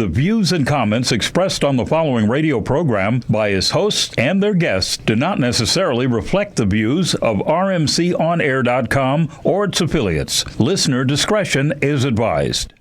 The views and comments expressed on the following radio program by its hosts and their guests do not necessarily reflect the views of RMCOnAir.com or its affiliates. Listener discretion is advised.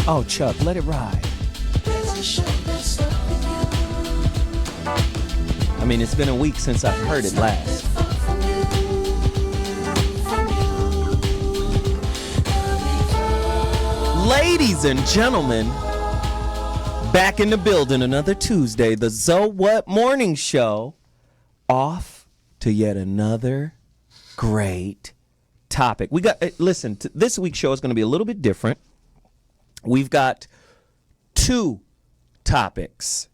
Oh, Chuck, let it ride. I mean, it's been a week since I've heard it last. Ladies and gentlemen, back in the building another Tuesday, the So What Morning Show, off to yet another great topic. We got, listen, this week's show is going to be a little bit different. We've got two topics,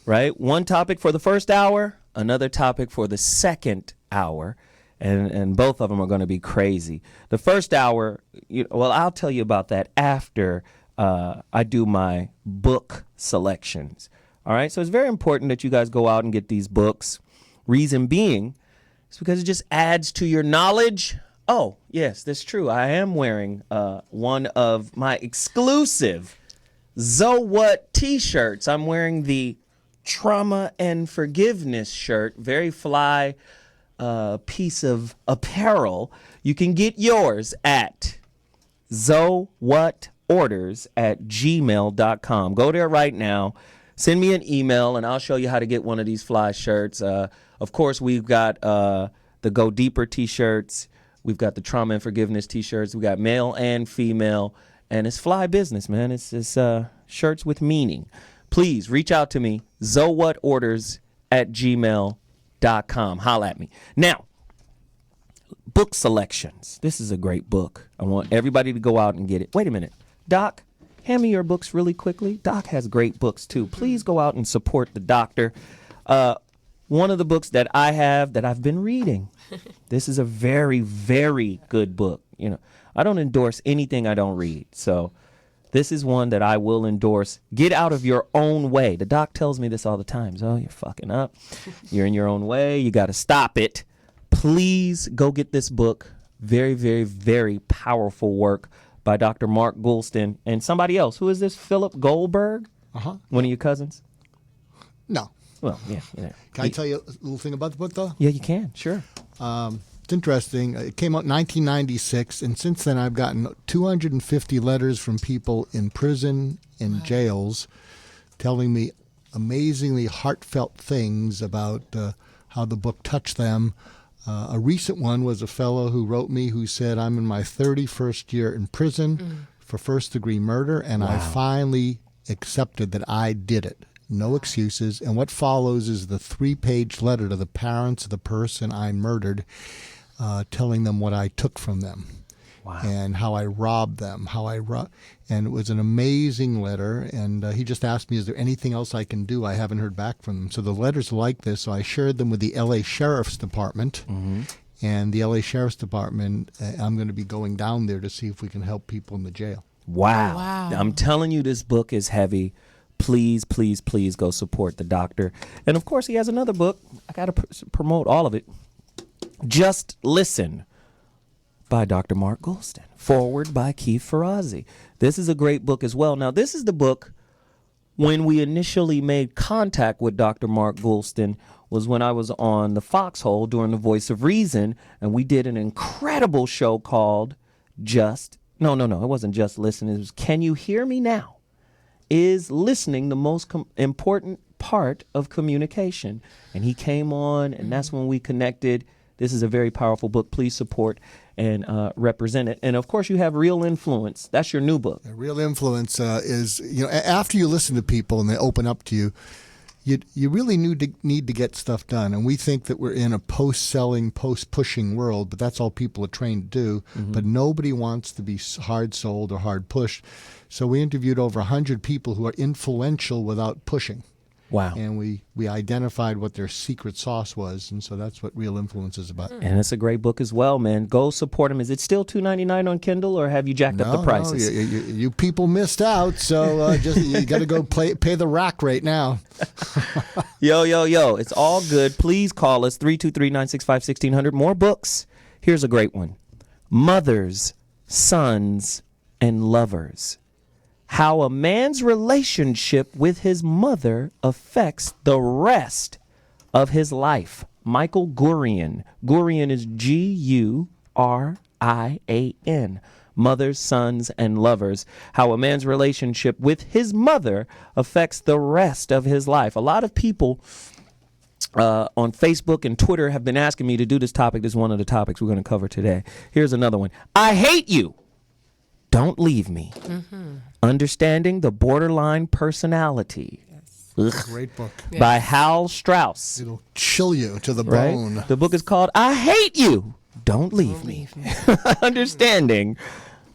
right? One topic for the first hour, another topic for the second hour, and both of them are going to be crazy. The first hour, well, I'll tell you about that after I do my book selections. All right, so it's very important that you guys go out and get these books. Reason being is because it just adds to your knowledge. Oh, yes, that's true. I am wearing one of my exclusive So What t-shirts. I'm wearing the Trauma and Forgiveness shirt. Very fly piece of apparel. You can get yours at zowhatorders@gmail.com. Go there right now. Send me an email, and I'll show you how to get one of these fly shirts. Of course, we've got the Go Deeper t-shirts. We've got the Trauma and Forgiveness t-shirts. We got male and female, and it's fly business, man. It's shirts with meaning. Please reach out to me, zowhatorders@gmail.com. Holla at me. Now, book selections. This is a great book. I want everybody to go out and get it. Wait a minute. Doc, hand me your books really quickly. Doc has great books, too. Please go out and support the doctor. One of the books that I have that I've been reading. This is a very, very good book. You know, I don't endorse anything I don't read. So this is one that I will endorse. Get out of your own way. The doc tells me this all the time. So, you're fucking up. You're in your own way. You got to stop it. Please go get this book. Very, very, very powerful work by Dr. Mark Goulston and somebody else. Who is this? Philip Goldberg? Uh-huh. One of your cousins? No. Well, yeah. Can I tell you a little thing about the book, though? Yeah, you can. Sure. It's interesting. It came out in 1996, and since then I've gotten 250 letters from people in prison and jails telling me amazingly heartfelt things about how the book touched them. A recent one was a fellow who wrote me who said, I'm in my 31st year in prison for first-degree murder, and I finally accepted that I did it. No excuses. And what follows is the 3-page letter to the parents of the person I murdered, telling them what I took from them. Wow. And how I robbed them, and it was an amazing letter. And he just asked me, is there anything else I can do? I haven't heard back from them. So the letters like this, so I shared them with the L.A. Sheriff's Department. Mm-hmm. And the L.A. Sheriff's Department, I'm going to be going down there to see if we can help people in the jail. Wow. I'm telling you, this book is heavy. Please, please, please go support the doctor. And, of course, he has another book. I got to promote all of it. Just Listen by Dr. Mark Goulston. Forward by Keith Ferrazzi. This is a great book as well. Now, this is the book when we initially made contact with Dr. Mark Goulston was when I was on the Foxhole during The Voice of Reason, and we did an incredible show called it wasn't Just Listen. It was Can You Hear Me Now? Is listening the most important part of communication? And he came on, and that's when we connected. This is a very powerful book. Please support and represent it. And, of course, you have Real Influence. That's your new book. Real Influence is, after you listen to people and they open up to you, you really need to get stuff done. And we think that we're in a post-selling, post-pushing world, but that's all people are trained to do. But nobody wants to be hard-sold or hard-pushed. So we interviewed over 100 people who are influential without pushing. Wow. And we identified what their secret sauce was, and so that's what Real Influence is about. And it's a great book as well, man. Go support him. Is it still $2.99 on Kindle, or have you jacked up the prices? No, you people missed out, so just you got to go pay the rack right now. Yo. It's all good. Please call us, 323-965-1600. More books. Here's a great one. Mothers, Sons, and Lovers. How a man's relationship with his mother affects the rest of his life. Michael Gurian. Gurian is Gurian. Mothers, Sons, and Lovers. How a man's relationship with his mother affects the rest of his life. A lot of people on Facebook and Twitter have been asking me to do this topic. This is one of the topics we're going to cover today. Here's another one. I hate you. Don't leave me. Understanding the Borderline Personality. Great book. By Hal Strauss. It'll chill you to the Right? bone. The book is called I Hate You. Don't leave me. Understanding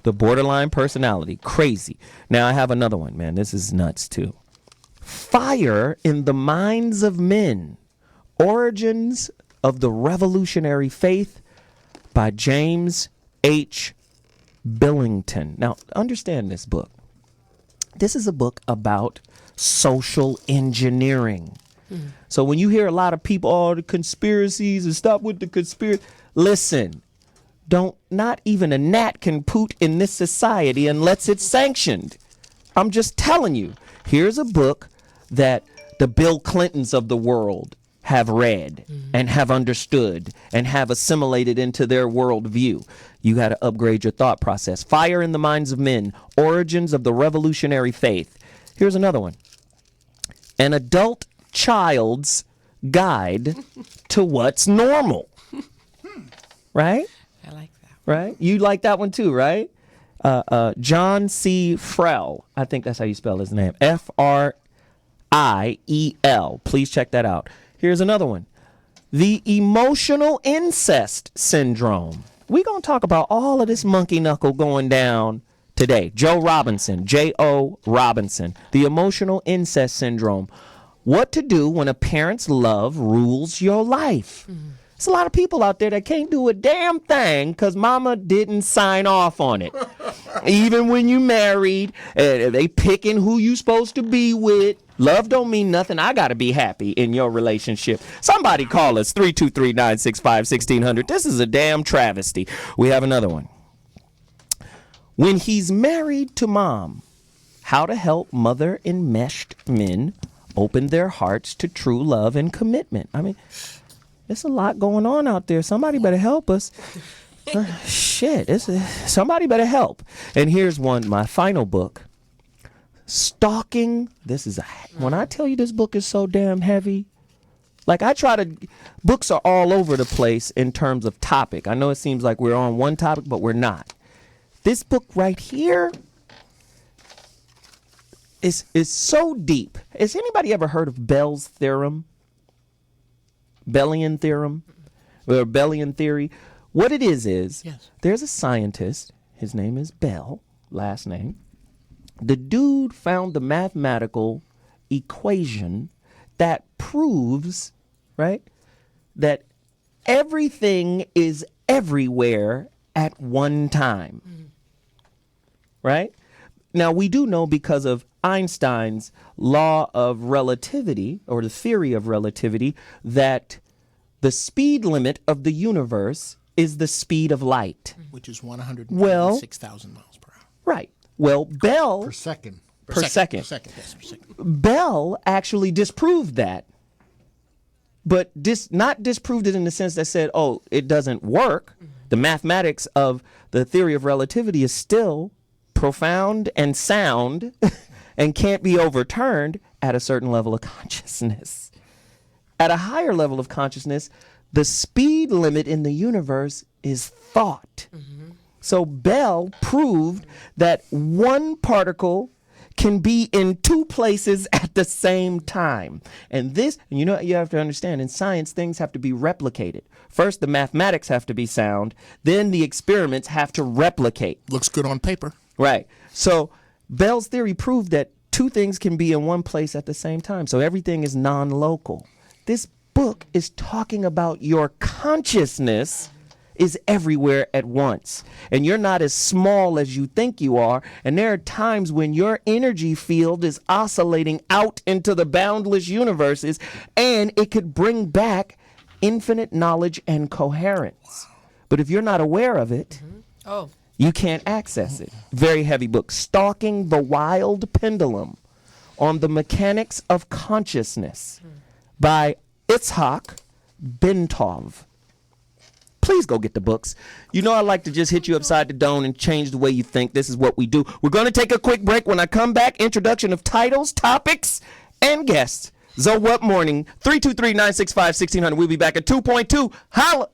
the Borderline Personality. Crazy. Now I have another one, man. This is nuts too. Fire in the Minds of Men. Origins of the Revolutionary Faith by James H. Billington. Now, understand this book. This is a book about social engineering. So when you hear a lot of people, the conspiracies and stop with the conspiracy, listen, not even a gnat can poot in this society unless it's sanctioned. I'm just telling you, here's a book that the Bill Clintons of the world have read and have understood and have assimilated into their worldview. You got to upgrade your thought process. Fire in the Minds of Men, Origins of the Revolutionary Faith. Here's another one. An Adult Child's Guide to What's Normal. Right? I like that. Right? You like that one too, right? John C. Frel. I think that's how you spell his name. Friel. Please check that out. Here's another one. The Emotional Incest Syndrome. We're going to talk about all of this monkey knuckle going down today. Joe Robinson, J.O. Robinson. The Emotional Incest Syndrome. What to do when a parent's love rules your life. There's a lot of people out there that can't do a damn thing because mama didn't sign off on it. Even when you married, they picking who you supposed to be with. Love don't mean nothing. I got to be happy in your relationship. Somebody call us, 323-965-1600. This is a damn travesty. We have another one. When he's married to mom, how to help mother enmeshed men open their hearts to true love and commitment. I mean, there's a lot going on out there. Somebody better help us. Somebody better help. And here's one, my final book. Stalking. When I tell you this book is so damn heavy, like books are all over the place in terms of topic. I know it seems like we're on one topic, but we're not. This book right here is so deep. Has anybody ever heard of Bell's theorem? Bellian theorem? Or Bellian theory? What it is Yes. There's a scientist, his name is Bell, last name. The dude found the mathematical equation that proves, right, that everything is everywhere at one time. Right? Now, we do know because of Einstein's law of relativity, or the theory of relativity, that the speed limit of the universe is the speed of light. Which is 106,000 miles per hour. Right. Well, Bell... Per second. Per second. Per second, yes, per second. Bell actually disproved that, but not disproved it in the sense that said, oh, it doesn't work. The mathematics of the theory of relativity is still profound and sound and can't be overturned at a certain level of consciousness. At a higher level of consciousness, the speed limit in the universe is thought. So Bell proved that one particle can be in two places at the same time. And you know, you have to understand, in science, things have to be replicated. First, the mathematics have to be sound. Then the experiments have to replicate. Looks good on paper. Right. So Bell's theory proved that two things can be in one place at the same time. So everything is non-local. This book is talking about your consciousness is everywhere at once. And you're not as small as you think you are. And there are times when your energy field is oscillating out into the boundless universes, and it could bring back infinite knowledge and coherence. But if you're not aware of it, you can't access it. Very heavy book. Stalking the Wild Pendulum on the Mechanics of Consciousness by Itzhak Bentov. Please go get the books. You know I like to just hit you upside the dome and change the way you think. This is what we do. We're going to take a quick break. When I come back, introduction of titles, topics, and guests. So What Morning, 323-965-1600. We'll be back at 2.2. Holla!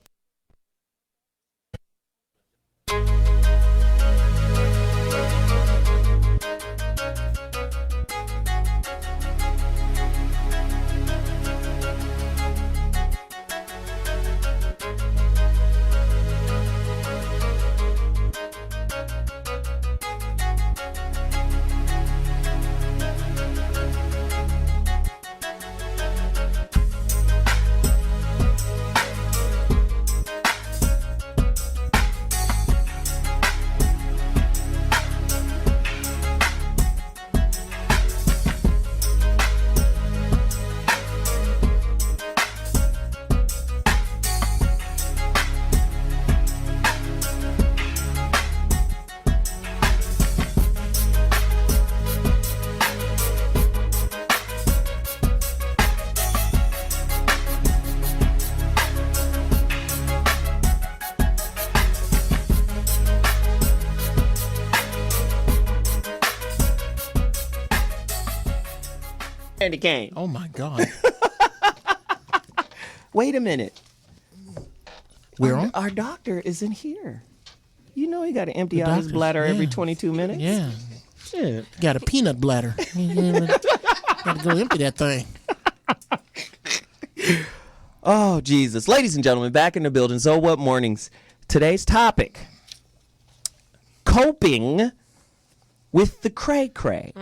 Candy cane. Oh my God. Wait a minute. We're on? Our doctor isn't here. You know he got to empty out his doctor's- bladder every yeah. 22 minutes? Yeah. Shit. Got a peanut bladder. Got to go empty that thing. Oh, Jesus. Ladies and gentlemen, back in the building. So What Mornings. Today's topic, coping with the cray-cray.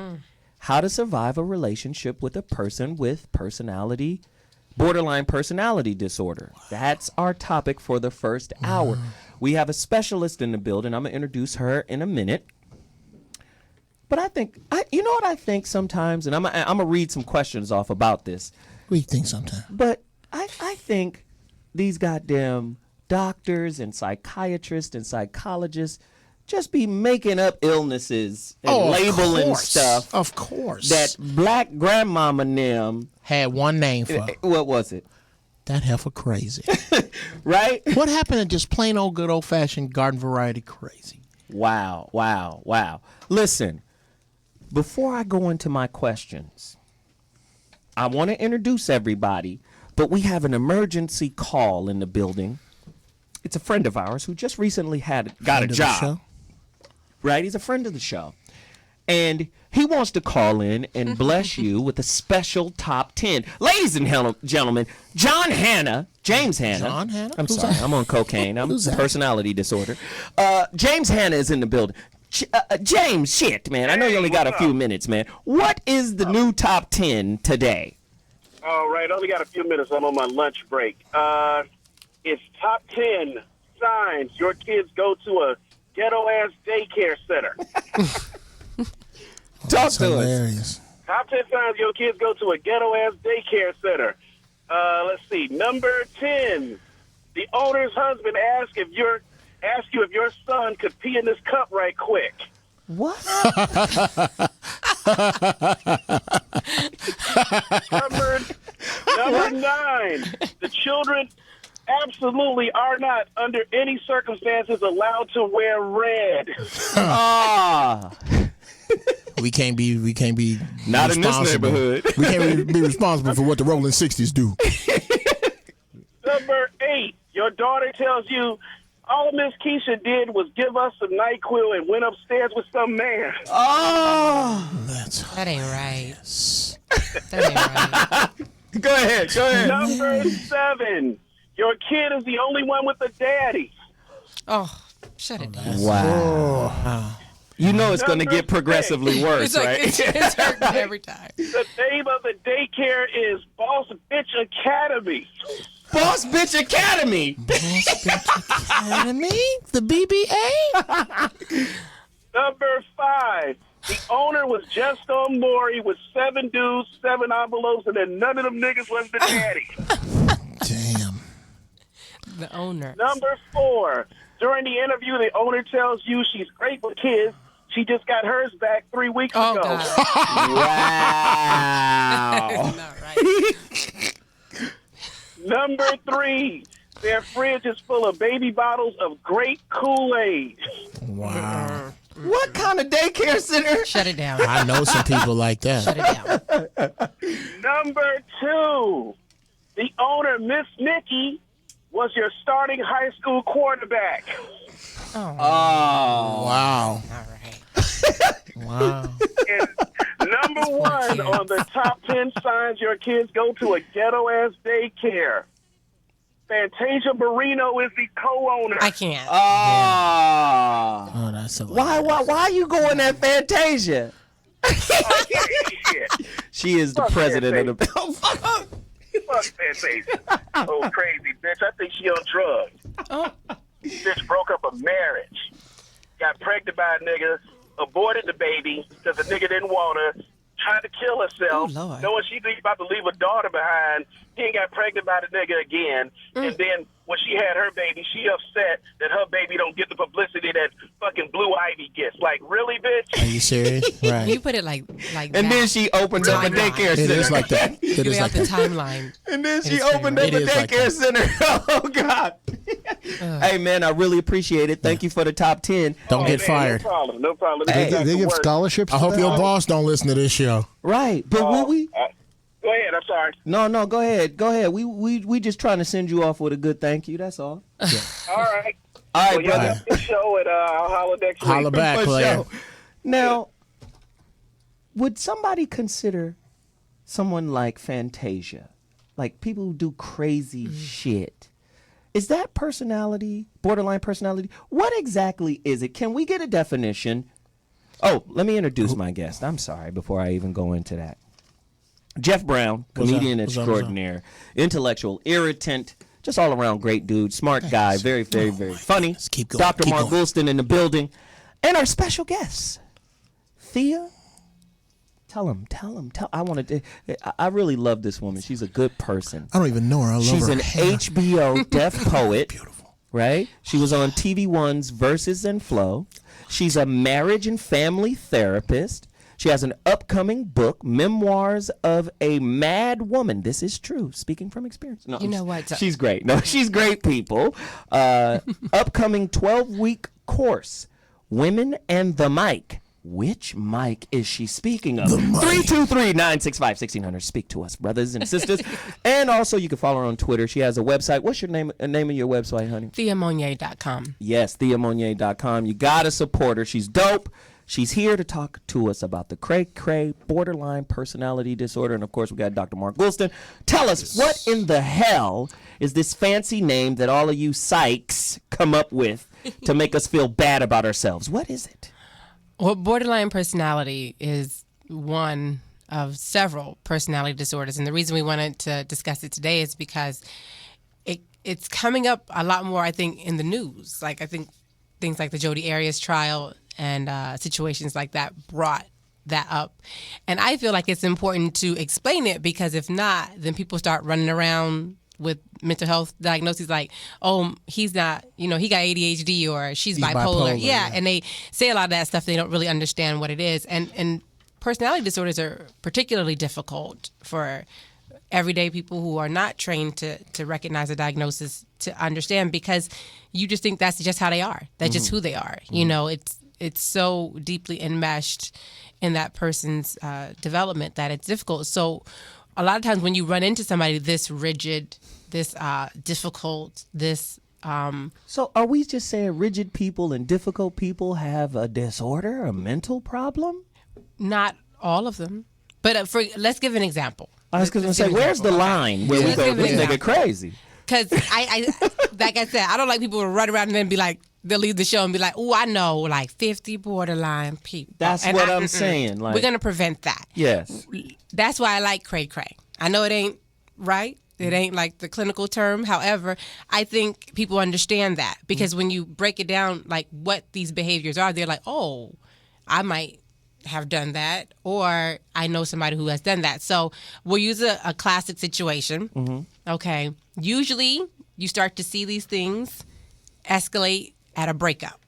How to survive a relationship with a person with borderline personality disorder. That's our topic for the first hour. We have a specialist in the building. I'm going to introduce her in a minute. But you know what I think sometimes, and I'm going to read some questions off about this. What do you think sometimes? But I think these goddamn doctors and psychiatrists and psychologists just be making up illnesses and labeling stuff. Of course. That black grandmama and them had one name for. What was it? That heifer crazy. Right? What happened to just plain old good old fashioned garden variety crazy? Wow. Listen, before I go into my questions, I want to introduce everybody, but we have an emergency call in the building. It's a friend of ours who just recently got a Friend of the job. show? Right? He's a friend of the show. And he wants to call in and bless you with a special top 10. Ladies and gentlemen, James Hanna. John Hanna? I'm Who's sorry. that? I'm on cocaine. I'm Who's that? personality disorder. James Hanna is in the building. James, shit, man. I know you only got a few minutes, man. What is the new top 10 today? All right. Only got a few minutes. I'm on my lunch break. It's top 10 signs your kids go to a ghetto-ass daycare center. Talk That's to us. hilarious. Top 10 signs your kids go to a ghetto-ass daycare center. Let's see. Number 10, the owner's husband asks you if your son could pee in this cup right quick. What? Number 9, the children absolutely are not, under any circumstances, allowed to wear red. We can't be Not in this responsible. neighborhood. We can't be responsible for what the Rolling 60s do. Number 8, your daughter tells you, All Miss Keisha did was give us some NyQuil and went upstairs with some man. Oh, That ain't right. That ain't right. go ahead. Number 7, your kid is the only one with a daddy. Oh, shut it down. Wow. You know it's going to Number get progressively worse, It's like right? it's hurting every time. The name of the daycare is Boss Bitch Academy. Boss Bitch Academy. Academy? The BBA? Number 5, the owner was just on Maury with 7 dudes, 7 envelopes, and then none of them niggas was the daddy. Damn. The owner. Number 4, during the interview, the owner tells you she's great with kids. She just got hers back 3 weeks Oh, ago. God. Wow. Not right. Number 3, their fridge is full of baby bottles of great Kool-Aid. Wow. What kind of daycare center? Shut it down. I know some people like that. Shut it down. Number 2, the owner, Miss Mickey, was your starting high school quarterback. Oh. Wow. All right. Wow. And number 1 on the top 10 signs your kids go to a ghetto-ass daycare. Fantasia Barrino is the co-owner. I can't. Oh. Oh, that's so. Why are you going at Fantasia? She is the Fuck president of the. Fuck Fantasia. Oh, crazy bitch. I think she on drugs. Bitch broke up a marriage. Got pregnant by a nigga. Aborted the baby because the nigga didn't want her. Tried to kill herself. Oh, Lord. Knowing she about to leave a daughter behind. Then got pregnant by the nigga again. And then when she had her baby, she upset that her baby don't get the publicity that fucking Blue Ivy gets. Like, really, bitch? Are you serious? Right. You put it like And that. then she opened up a Timeline. daycare It center. is like that. It You is lay out like the that. timeline. And then she It's pretty opened up right. a It is like daycare that. center. Oh, God. Hey, man, I really appreciate it. Thank you for the top 10. Don't get Man, fired. No problem. No problem. Hey. Let's get back They to give work. scholarships. I to hope that? your boss don't listen to this show. Right. But will we? Go ahead. I'm sorry. No, go ahead. Go ahead. We just trying to send you off with a good thank you. That's all. All right. All right, Well, y'all brother. got the show, and I'll holler next week. Holla back, For player. sure. Now, would somebody consider someone like Fantasia, like people who do crazy shit, is that personality, borderline personality? What exactly is it? Can we get a definition? Oh, let me introduce my guest. I'm sorry, before I even go into that. Jeff Brown, What's up? comedian What's up? extraordinaire, intellectual, irritant, just all around great dude, smart guy, very, very, very funny. Let's keep going. Dr. Keep Mark going. Goulston in the building. And our special guest, Thea. Tell him. I really love this woman. She's a good person. I don't even know her. I love She's her. an HBO deaf poet. Beautiful. Right? She was on TV One's Versus and Flow. She's a marriage and family therapist. She has an upcoming book, Memoirs of a Mad Woman. This is true, speaking from experience. No, You know what? She's great. No, she's great, people. Upcoming 12-week course, Women and the Mic. Which mic is she speaking of? 323-965-1600. Speak to us, brothers and sisters. And also, you can follow her on Twitter. She has a website. What's your name of your website, honey? TheaMonier.com. Yes, TheaMonier.com. You got to support her. She's dope. She's here to talk to us about the cray-cray borderline personality disorder. And, of course, we got Dr. Mark Goulston. Tell us, what in the hell is this fancy name that all of you psychs come up with to make us feel bad about ourselves? What is it? Well, borderline personality is one of several personality disorders. And the reason we wanted to discuss it today is because it's coming up a lot more, I think, in the news. Like, I think things like the Jodi Arias trial and situations like that brought that up. And I feel like it's important to explain it, because if not, then people start running around with mental health diagnoses like, oh, he's not, he got ADHD, or she's bipolar. Yeah, and they say a lot of that stuff. They don't really understand what it is. And personality disorders are particularly difficult for everyday people who are not trained to recognize a diagnosis, to understand, because you just think that's just how they are. That's just who they are. It's so deeply enmeshed in that person's development that it's difficult. So a lot of times when you run into somebody this rigid, this difficult, this So are we just saying rigid people and difficult people have a disorder, a mental problem? Not all of them, but let's give an example. I was going to say, where's the line where we Let's go, give an this nigga example. crazy? Because I like I said, I don't like people to run around and then be like, they'll leave the show and be like, oh, I know like 50 borderline people. That's And what I'm saying. Like, we're going to prevent that. yes. That's why I like cray cray. I know it ain't right. It ain't like the clinical term. However, I think people understand that because when you break it down, like what these behaviors are, they're like, oh, I might have done that, or I know somebody who has done that. So we'll use a classic situation. Okay. Usually you start to see these things escalate at a breakup.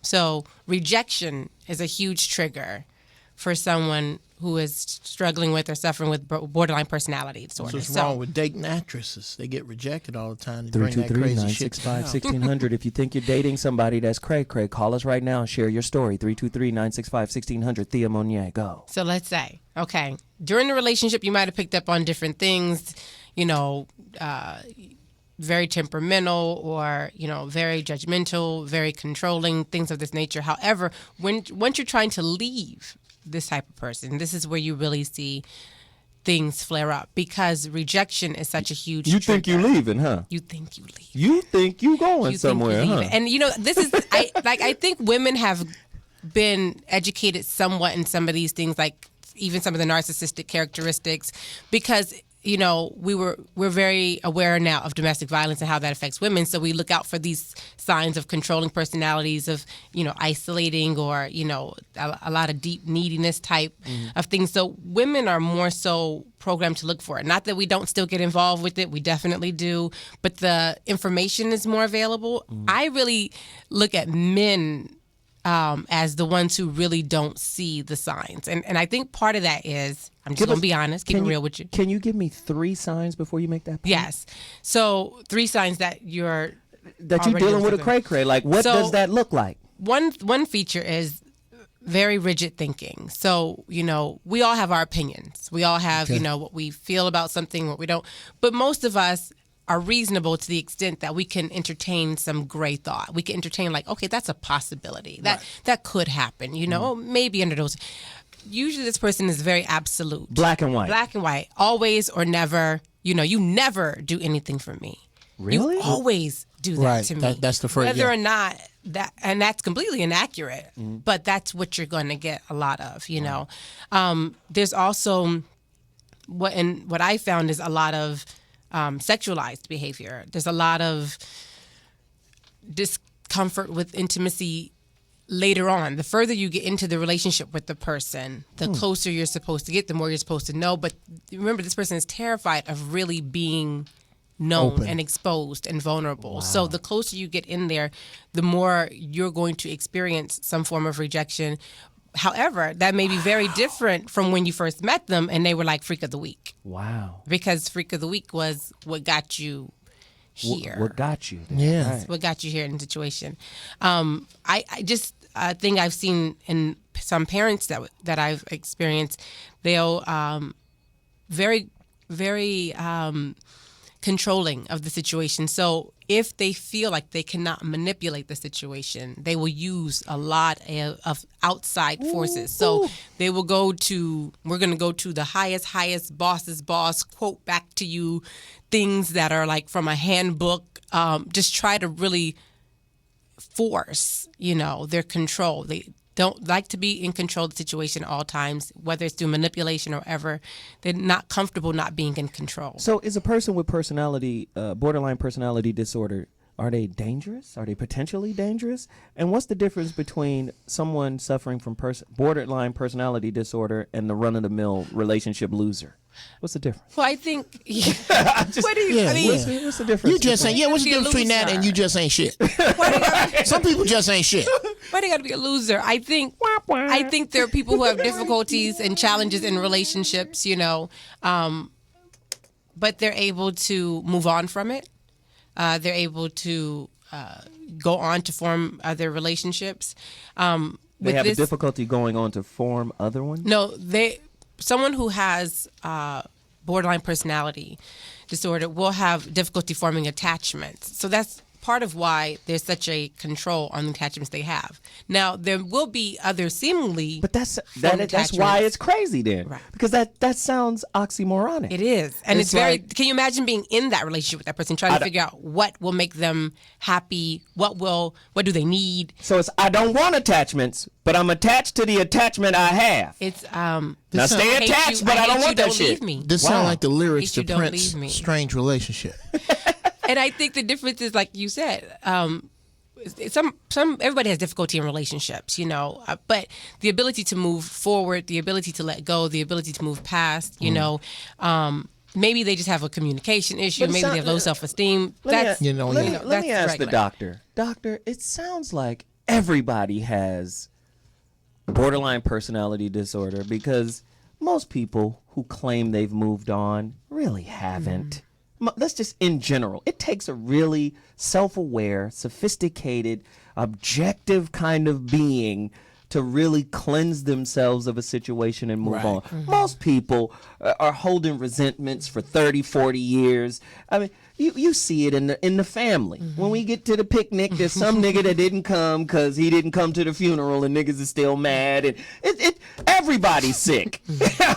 So rejection is a huge trigger for someone who is struggling with or suffering with borderline personality disorder. That's what's wrong with dating actresses. They get rejected all the time. They bring that 323 crazy shit. 965 1600. If you think you're dating somebody that's cray, call us right now and share your story. 323 965 1600. Thea Monier, go. So let's say, okay, during the relationship, you might have picked up on different things, very temperamental or, very judgmental, very controlling, things of this nature. However, once you're trying to leave this type of person, this is where you really see things flare up because rejection is such a huge You think you trigger. leaving, huh? You think you leave. You think you going You somewhere, think you huh? leave. And this is I think women have been educated somewhat in some of these things, like even some of the narcissistic characteristics, because we're very aware now of domestic violence and how that affects women. So we look out for these signs of controlling personalities, of isolating, or a lot of deep neediness type of things. So women are more so programmed to look for it. Not that we don't still get involved with it, we definitely do, but the information is more available. I really look at men as the ones who really don't see the signs. And I think part of that is, I'm just going to be honest, keep it real with you. Can you give me 3 signs before you make that point? Yes. So 3 signs that you're already dealing with a something. cray. Like, what So- does that look like? One feature is very rigid thinking. So, we all have our opinions. We all have, what we feel about something, what we don't. But most of us are reasonable to the extent that we can entertain some gray thought. We can entertain like, okay, that's a possibility. That could happen, maybe under those. Usually this person is very absolute. Black and white. Black and white. Always or never. You never do anything for me. Really? You always do that Right. to me. That's the phrase, Whether yeah. or not that, and that's completely inaccurate, but that's what you're going to get a lot of, There's also what I found is a lot of sexualized behavior. There's a lot of discomfort with intimacy later on. The further you get into the relationship with the person, the closer you're supposed to get, the more you're supposed to know. But remember, this person is terrified of really being known Open. and exposed and vulnerable. So the closer you get in there, the more you're going to experience some form of rejection. However, that may be very different from when you first met them and they were like freak of the week. Wow. Because freak of the week was what got you here. What got you there? Yeah. Right. What got you here in the situation. I just think I've seen in some parents that I've experienced, they'll very, very controlling of the situation. So if they feel like they cannot manipulate the situation, they will use a lot of outside forces. So they will we're going to go to the highest boss's boss, quote back to you things that are like from a handbook, just try to really force, their control. They don't like to be in control of the situation at all times, whether it's through manipulation or ever. They're not comfortable not being in control. So is a person with borderline personality disorder, are they dangerous? Are they potentially dangerous? And what's the difference between someone suffering from borderline personality disorder and the run-of-the-mill relationship loser? What's the difference? Well, I think. What do you? Yeah, I mean, yeah. What's the difference? You just ain't. Yeah, what's the Be a difference between that and loser. you just ain't shit? why do you gotta- Some people just ain't shit. why do you got to be a loser? I think there are people who have difficulties and challenges in relationships, but they're able to move on from it. They're able to go on to form other relationships. They have a difficulty going on to form other ones? No, someone who has borderline personality disorder will have difficulty forming attachments. So that's part of why there's such a control on the attachments they have. Now, there will be other seemingly But that's attachments. why it's crazy then. Right. Because that sounds oxymoronic. It is. And it's very, like- can you imagine being in that relationship with that person, trying to figure out what will make them happy, what do they need? So it's, I don't want attachments, but I'm attached to the attachment I have. It's, Now This stay I hate attached, you, but I don't hate want you, that shit. leave me. This Wow. sound like the lyrics Hate you, to don't Prince, leave me. Strange Relationship. And I think the difference is, like you said, some everybody has difficulty in relationships, but the ability to move forward, the ability to let go, the ability to move past, maybe they just have a communication issue, But it maybe sound- they have low self-esteem. Let me, know, let yeah. me, let that's me ask the regular. doctor. Doctor, it sounds like everybody has borderline personality disorder because most people who claim they've moved on really haven't. Let's just, in general, it takes a really self-aware, sophisticated, objective kind of being to really cleanse themselves of a situation and move on. Most people are holding resentments for 30, 40 years. I mean, you see it in the family. When we get to the picnic, there's some nigga that didn't come because he didn't come to the funeral, and niggas is still mad. And everybody's sick.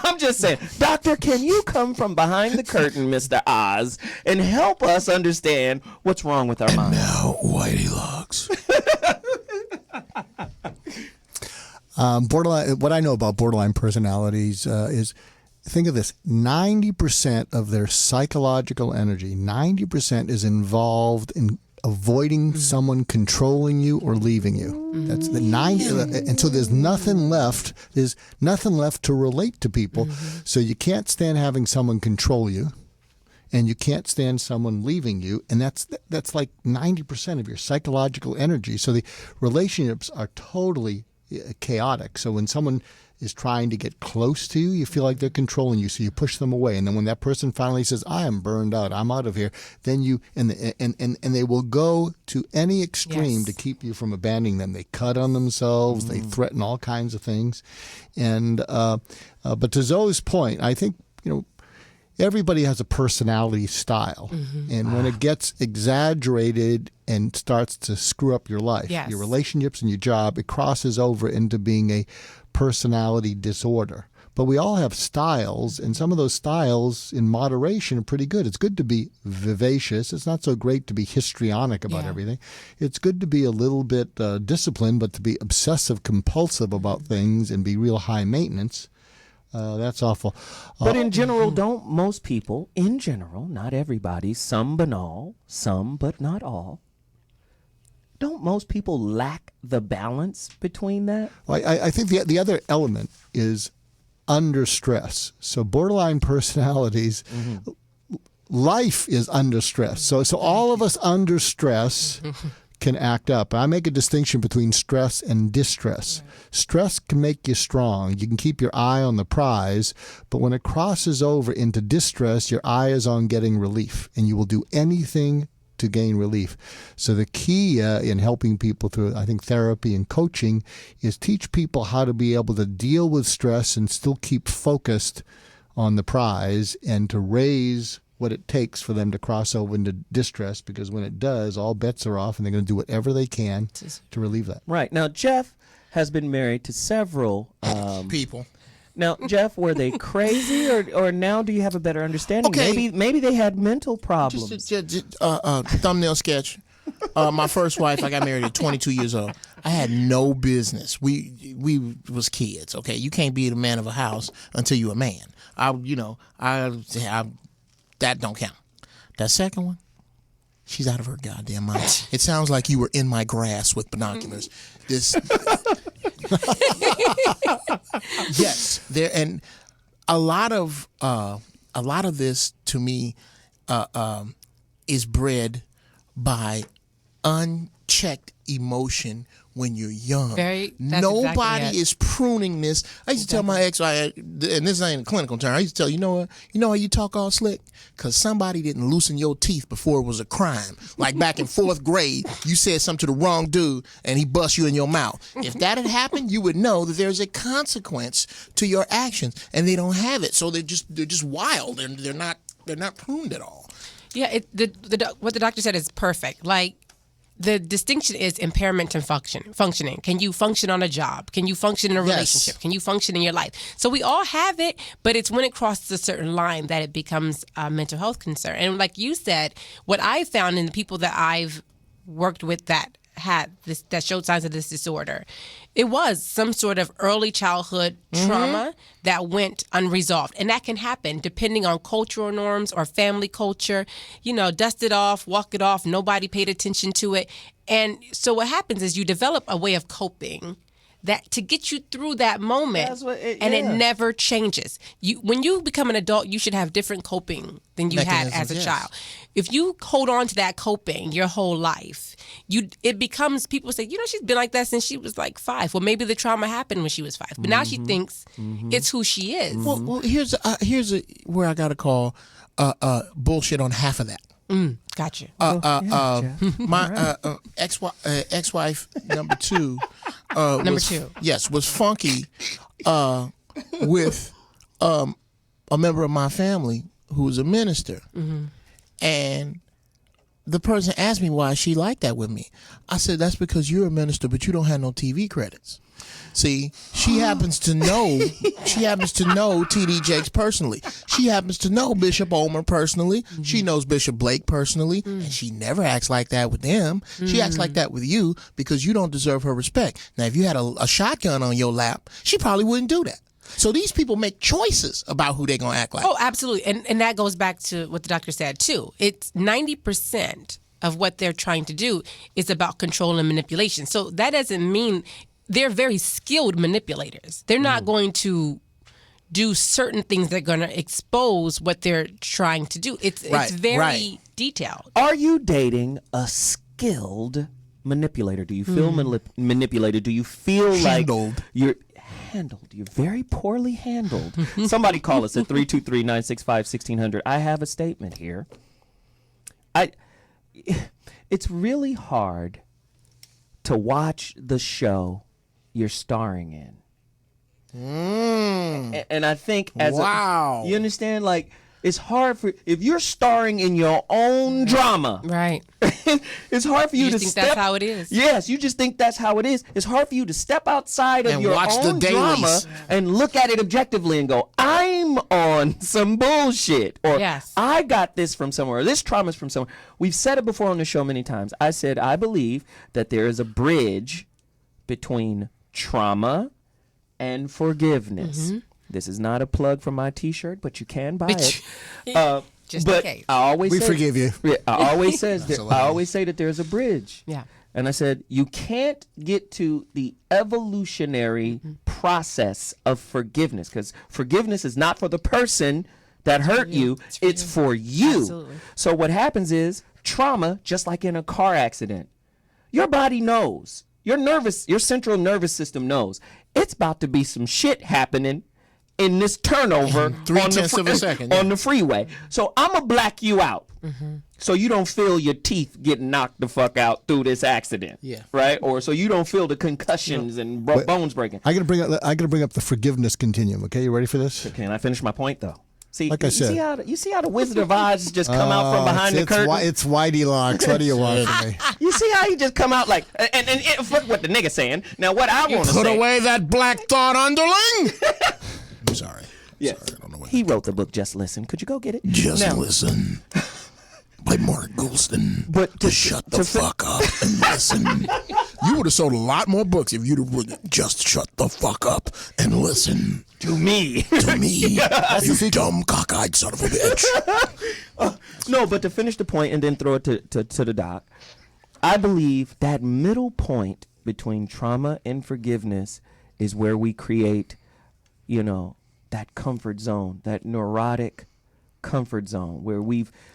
I'm just saying, doctor, can you come from behind the curtain, Mr. Oz, and help us understand what's wrong with our minds? Now, Whitey Locks. Borderline. What I know about borderline personalities is, think of this: 90% of their psychological energy, 90% is involved in avoiding someone controlling you or leaving you. That's the 90, and so there's nothing left. There's nothing left to relate to people. So you can't stand having someone control you, and you can't stand someone leaving you, and that's like 90% of your psychological energy. So the relationships are totally chaotic. So when someone is trying to get close to you, you feel like they're controlling you, so you push them away. And then when that person finally says, "I am burned out, I'm out of here," then you and they will go to any extreme Yes. to keep you from abandoning them. They cut on themselves, they threaten all kinds of things. And but to Zoe's point, I think everybody has a personality style, and when it gets exaggerated and starts to screw up your life, Yes. your relationships and your job, it crosses over into being a personality disorder. But we all have styles, and some of those styles in moderation are pretty good. It's good to be vivacious. It's not so great to be histrionic about Yeah. everything. It's good to be a little bit disciplined, but to be obsessive compulsive about things and be real high maintenance. That's awful. But in general, don't most people, in general, not everybody, some but all, some but not all, don't most people lack the balance between that? I think the other element is under stress. So borderline personalities, life is under stress. So all of us under stress can act up. I make a distinction between stress and distress. Stress can make you strong. You can keep your eye on the prize, but when it crosses over into distress, your eye is on getting relief, and you will do anything to gain relief. So the key in helping people through, I think, therapy and coaching is teach people how to be able to deal with stress and still keep focused on the prize, and to raise what it takes for them to cross over into distress, because when it does, all bets are off, and they're going to do whatever they can to relieve that. Right. Now, Jeff has been married to several People. Now, Jeff, were they crazy, or now do you have a better understanding? Okay. Maybe they had mental problems. Just thumbnail sketch. My first wife, I got married at 22 years old. I had no business. We was kids. Okay, you can't be the man of a house until you're a man. That don't count. That second one, she's out of her goddamn mind. It sounds like you were in my grass with binoculars. This. Yes, there, and a lot of this to me is bred by unchecked emotion when you're young. That's Nobody exactly it. is pruning this. I used to tell my ex, and this ain't a clinical term, I used to tell you know how you talk all slick? Because somebody didn't loosen your teeth before it was a crime. Like back in 4th grade, you said something to the wrong dude and he bust you in your mouth. If that had happened, you would know that there's a consequence to your actions, and they don't have it. So they're just wild, and they're not pruned at all. Yeah, what the doctor said is perfect. Like, the distinction is impairment and functioning. Can you function on a job? Can you function in a relationship? Can you function in your life? So we all have it, but it's when it crosses a certain line that it becomes a mental health concern. And like you said, what I found in the people that I've worked with that showed signs of this disorder, it was some sort of early childhood trauma that went unresolved. And that can happen depending on cultural norms or family culture. Dust it off, walk it off, nobody paid attention to it. And so what happens is you develop a way of coping that to get you through that moment, it never changes. When you become an adult, you should have different coping than you had as a child. If you hold on to that coping your whole life, it becomes, people say, she's been like that since she was like 5. Well, maybe the trauma happened when she was 5, but now she thinks it's who she is. Well, here's where I got to call bullshit on half of that. Gotcha. My ex-wife number 2. Was funky with a member of my family who was a minister, and the person asked me why she liked that with me. I said, that's because you're a minister, but you don't have no TV credits. See, she happens to know T.D. Jakes personally. She happens to know Bishop Omer personally. She knows Bishop Blake personally, and she never acts like that with them. She acts like that with you because you don't deserve her respect. Now, if you had a shotgun on your lap, she probably wouldn't do that. So these people make choices about who they're going to act like. Oh, absolutely. And that goes back to what the doctor said, too. It's 90% of what they're trying to do is about control and manipulation. So that doesn't mean they're very skilled manipulators. They're not going to do certain things that are going to expose what they're trying to do. It's very detailed. Are you dating a skilled manipulator? Do you feel manipulated? Do you feel handled? Like you're handled? You're very poorly handled. Somebody call us at 323-965-1600. I have a statement here. It's really hard to watch the show you're starring in. And I think as you understand, like, it's hard if you're starring in your own drama. Right. It's hard for you to think that's how it is. Yes, you just think that's how it is. It's hard for you to step outside of your own drama and look at it objectively and go, I'm on some bullshit. Or I got this from somewhere. Or this trauma's from somewhere. We've said it before on the show many times. I said, I believe that there is a bridge between trauma and forgiveness. This is not a plug for my T-shirt, but you can buy it. Just in case. We forgive you. I always say that there's a bridge. Yeah. And I said, you can't get to the evolutionary process of forgiveness, because forgiveness is not for the person that hurt you. It's for you. Absolutely. So what happens is trauma, just like in a car accident, your body knows. Your central nervous system knows. It's about to be some shit happening in this turnover 0.3 of a second on the freeway. So I'm going to black you out so you don't feel your teeth getting knocked the fuck out through this accident. Yeah. Right? Or so you don't feel the concussions and bones breaking. I got to bring up the forgiveness continuum. Okay, you ready for this? Can I finish my point though? See, like I said, you see how the Wizard of Oz just come out from behind the curtain? It's Whitey Locks. What do you want from me? You see how he just come out like, and fuck what the nigga saying. Now what I want to say. Put away that black thought, underling. I'm sorry. Yes. Sorry, I don't know what he wrote the book Just Listen. Could you go get it? Just Listen. By Mark Goulston. But to shut the fuck up and listen. You would have sold a lot more books if you'd have just shut the fuck up and listen. To me. To me. You dumb cockeyed son of a bitch. No, but to finish the point and then throw it to the doc, I believe that middle point between trauma and forgiveness is where we create, that comfort zone, that neurotic comfort zone where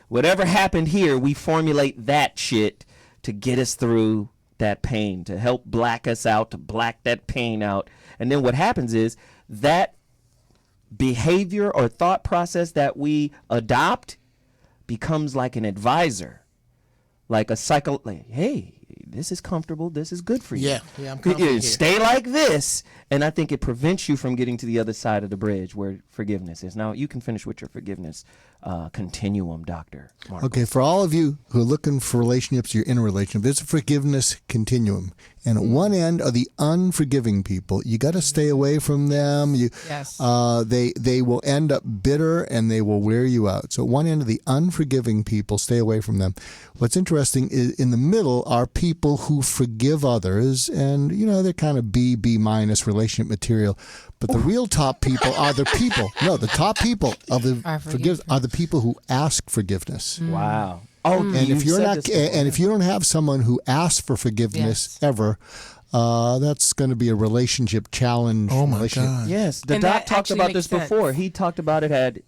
whatever happened here, we formulate that shit to get us through that pain, to help black us out, to black that pain out. And then what happens is that behavior or thought process that we adopt becomes like an advisor, like a hey, this is comfortable, this is good for you. Yeah, I'm comfortable here. Stay like this, and I think it prevents you from getting to the other side of the bridge where forgiveness is. Now, you can finish with your forgiveness continuum, Dr. Mark. Okay, for all of you who are looking for relationships, you're in a relationship, there's a forgiveness continuum. And at one end are the unforgiving people. You got to stay away from them. Yes. They will end up bitter and they will wear you out. So at one end of the unforgiving people, stay away from them. What's interesting is in the middle are people who forgive others, and they're kind of B minus relationship material. But the real top people are the people. No, the top people of the forgive are the people who ask forgiveness. Wow. Oh, And if you're not, and if you don't have someone who asks for forgiveness ever, that's going to be a relationship challenge. Oh my God! Yes, the And doc that talked actually about makes this before. He talked about it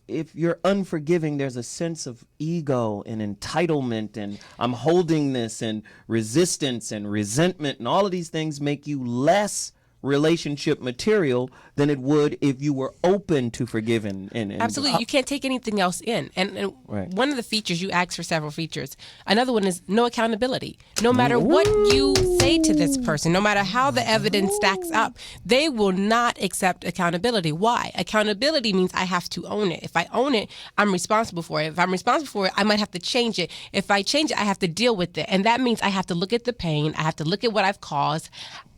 if you're unforgiving, there's a sense of ego and entitlement, and I'm holding this, and resistance and resentment, and all of these things make you less relationship material than it would if you were open to forgiving. And Absolutely. You can't take anything else in. And Right. one of the features, you asked for several features. Another one is no accountability. No matter what you say to this person, no matter how the evidence stacks up, they will not accept accountability. Why? Accountability means I have to own it. If I own it, I'm responsible for it. If I'm responsible for it, I might have to change it. If I change it, I have to deal with it. And that means I have to look at the pain. I have to look at what I've caused.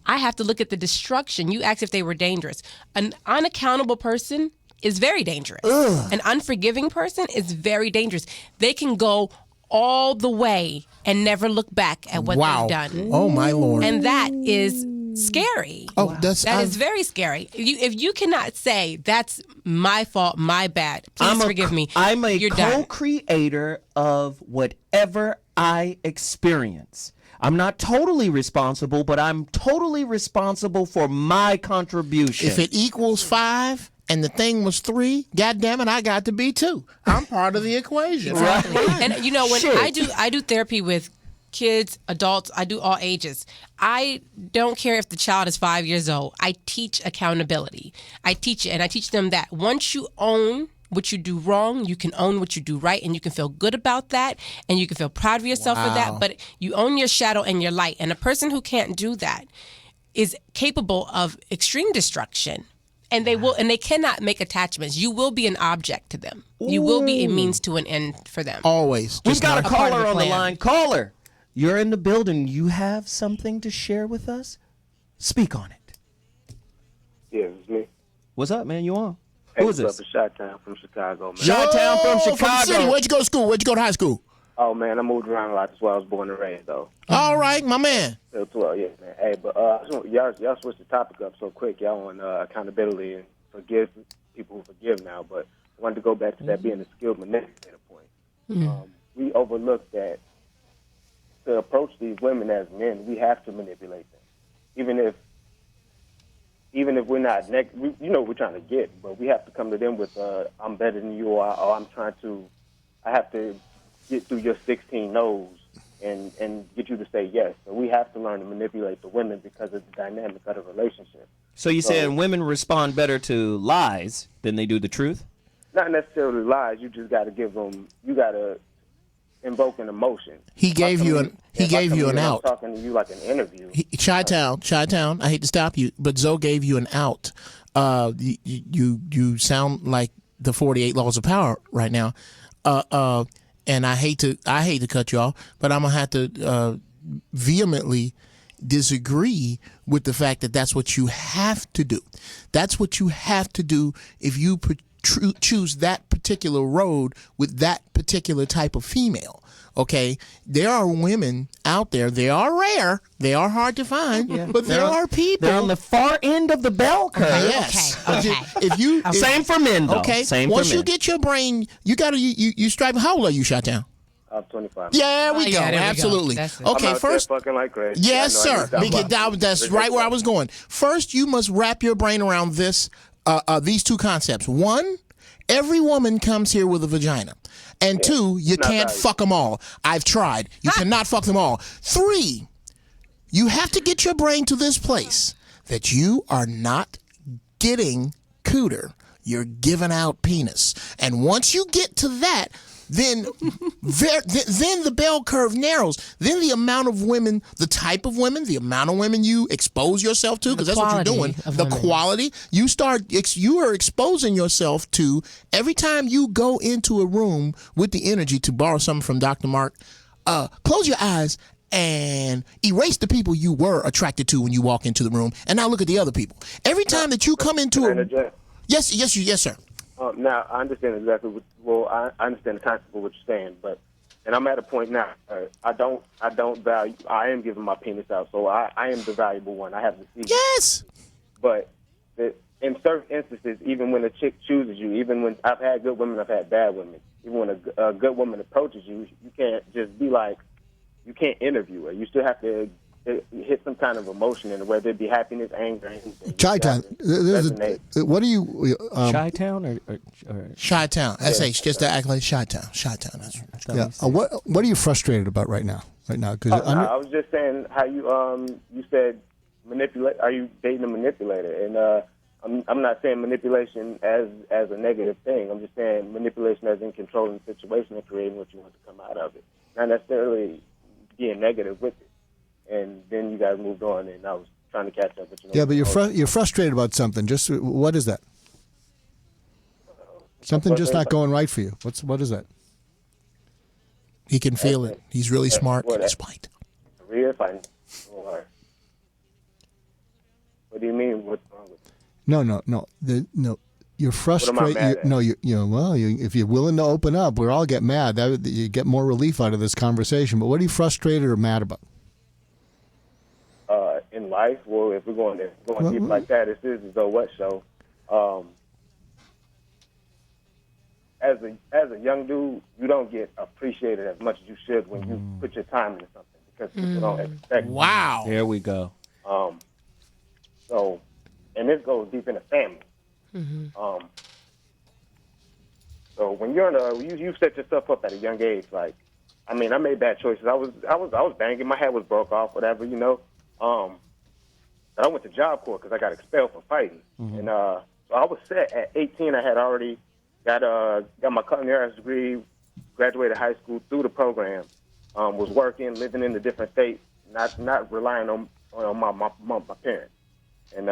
I have to look at the destruction. You asked if they were dangerous. An unaccountable person is very dangerous. An unforgiving person is very dangerous. They can go all the way and never look back at what they've done. Oh my Lord! And that is scary. Oh, That is very scary. If you cannot say that's my fault, my bad, please forgive me. I'm a You're done. co-creator of whatever I experience. I'm not totally responsible, but I'm totally responsible for my contribution. If it equals 5 and the thing was 3, God damn it, I got to be 2. I'm part of the equation. And when Shit. I do therapy with kids, adults, I do all ages. I don't care if the child is 5 years old. I teach accountability. I teach it, and I teach them that once you own what you do wrong, you can own what you do right, and you can feel good about that, and you can feel proud of yourself for that. But you own your shadow and your light, and a person who can't do that is capable of extreme destruction. And they cannot make attachments. You will be an object to them. You will be a means to an end for them. Always. We've Just got a not- part of caller the on the plan. line. Caller, you're in the building. You have something to share with us? Speak on it. Yeah, it's me. What's up, man? You on? Who is this? It's Chi-Town from Chicago, man. Chi-Town from Yo, Chicago. the city. Where'd you go to school? Where'd you go to high school? Oh, man, I moved around a lot. That's why I was born and raised, though. All right, my man. Still 12, yeah, man. Hey, but y'all switched the topic up so quick. Y'all on accountability and forgive people who forgive now. But I wanted to go back to that being a skilled manipulator point. We overlook that to approach these women as men, we have to manipulate them. Even if we're not, we're trying to get, but we have to come to them with, I'm better than you, or I have to get through your 16 no's and get you to say yes. So we have to learn to manipulate the women because of the dynamic of the relationship. So you're saying women respond better to lies than they do the truth? Not necessarily lies. You just got to give them, you got to invoke an emotion. He gave you an out. I'm talking to you like an interview. Chi-Town, I hate to stop you, but Zoe gave you an out. You sound like the 48 Laws of Power right now. And I hate to cut you off, but I'm gonna have to vehemently disagree with the fact that that's what you have to do. That's what you have to do if you choose that particular road with that particular type of female. Okay, there are women out there. They are rare. They are hard to find, but there are people. They're on the far end of the bell curve. Yes. Okay. If you Same for men, though. okay, Same once for you men. get your brain, you gotta you strive. How old are you, Chi-Town? I'm 25. Yeah, we Oh, go. yeah, there we go. Absolutely. That's it. Okay, I'm out first. there fucking like crazy. Yes, I know I sir. need to stop by. That's right where I was going. First, you must wrap your brain around this. These two concepts. One, every woman comes here with a vagina. And 2, you Not can't valid. fuck them all. I've tried. You cannot fuck them all. 3, you have to get your brain to this place that you are not getting cooter. You're giving out penis. And once you get to that, then the bell curve narrows. Then the amount of women, the type of women, the amount of women you expose yourself to, because that's what you're doing. The quality you are exposing yourself to every time you go into a room with the energy, to borrow something from Dr. Mark. Close your eyes and erase the people you were attracted to when you walk into the room, and now look at the other people. Every time that you come into yes, sir. Now I understand exactly I understand the concept of what you're saying, and I'm at a point now. I don't value. I am giving my penis out, so I am the valuable one. I have the secret. Yes. But in certain instances, even when a chick chooses you, even when I've had good women, I've had bad women. Even when a good woman approaches you, you can't just be like, you can't interview her. You still have to hit some kind of emotion in it, whether it be happiness, anger, anything. Chi-Town. What are you? Chi-Town or Chi-Town. SH, just to act like Chi-Town. Chi-Town. That's right. What are you frustrated about right now? Because I was just saying how you said manipulate. Are you dating a manipulator? And I'm not saying manipulation as a negative thing. I'm just saying manipulation as in controlling the situation and creating what you want to come out of it. Not necessarily being negative with it. And then you guys moved on, and I was trying to catch up. But but you're frustrated about something. Just what is that? Something just not going right for you. What is that? He can feel it. He's really smart. He's white. Career, finance. What do you mean? What's wrong with it? No. You're frustrated. If you're willing to open up, we all get mad. You get more relief out of this conversation. But what are you frustrated or mad about? In life, well, if we're going deep like that, this is the So What show. As a young dude, you don't get appreciated as much as you should when you put your time into something, because people don't expect. Wow. There we go. So, and this goes deep in the family. So when you're you set yourself up at a young age. Like, I mean, I made bad choices. I was banging. My head was broke off, whatever, I went to Job Corps because I got expelled for fighting, and so I was set at 18. I had already got my culinary arts degree, graduated high school through the program, was working, living in a different state, not relying on my parents, and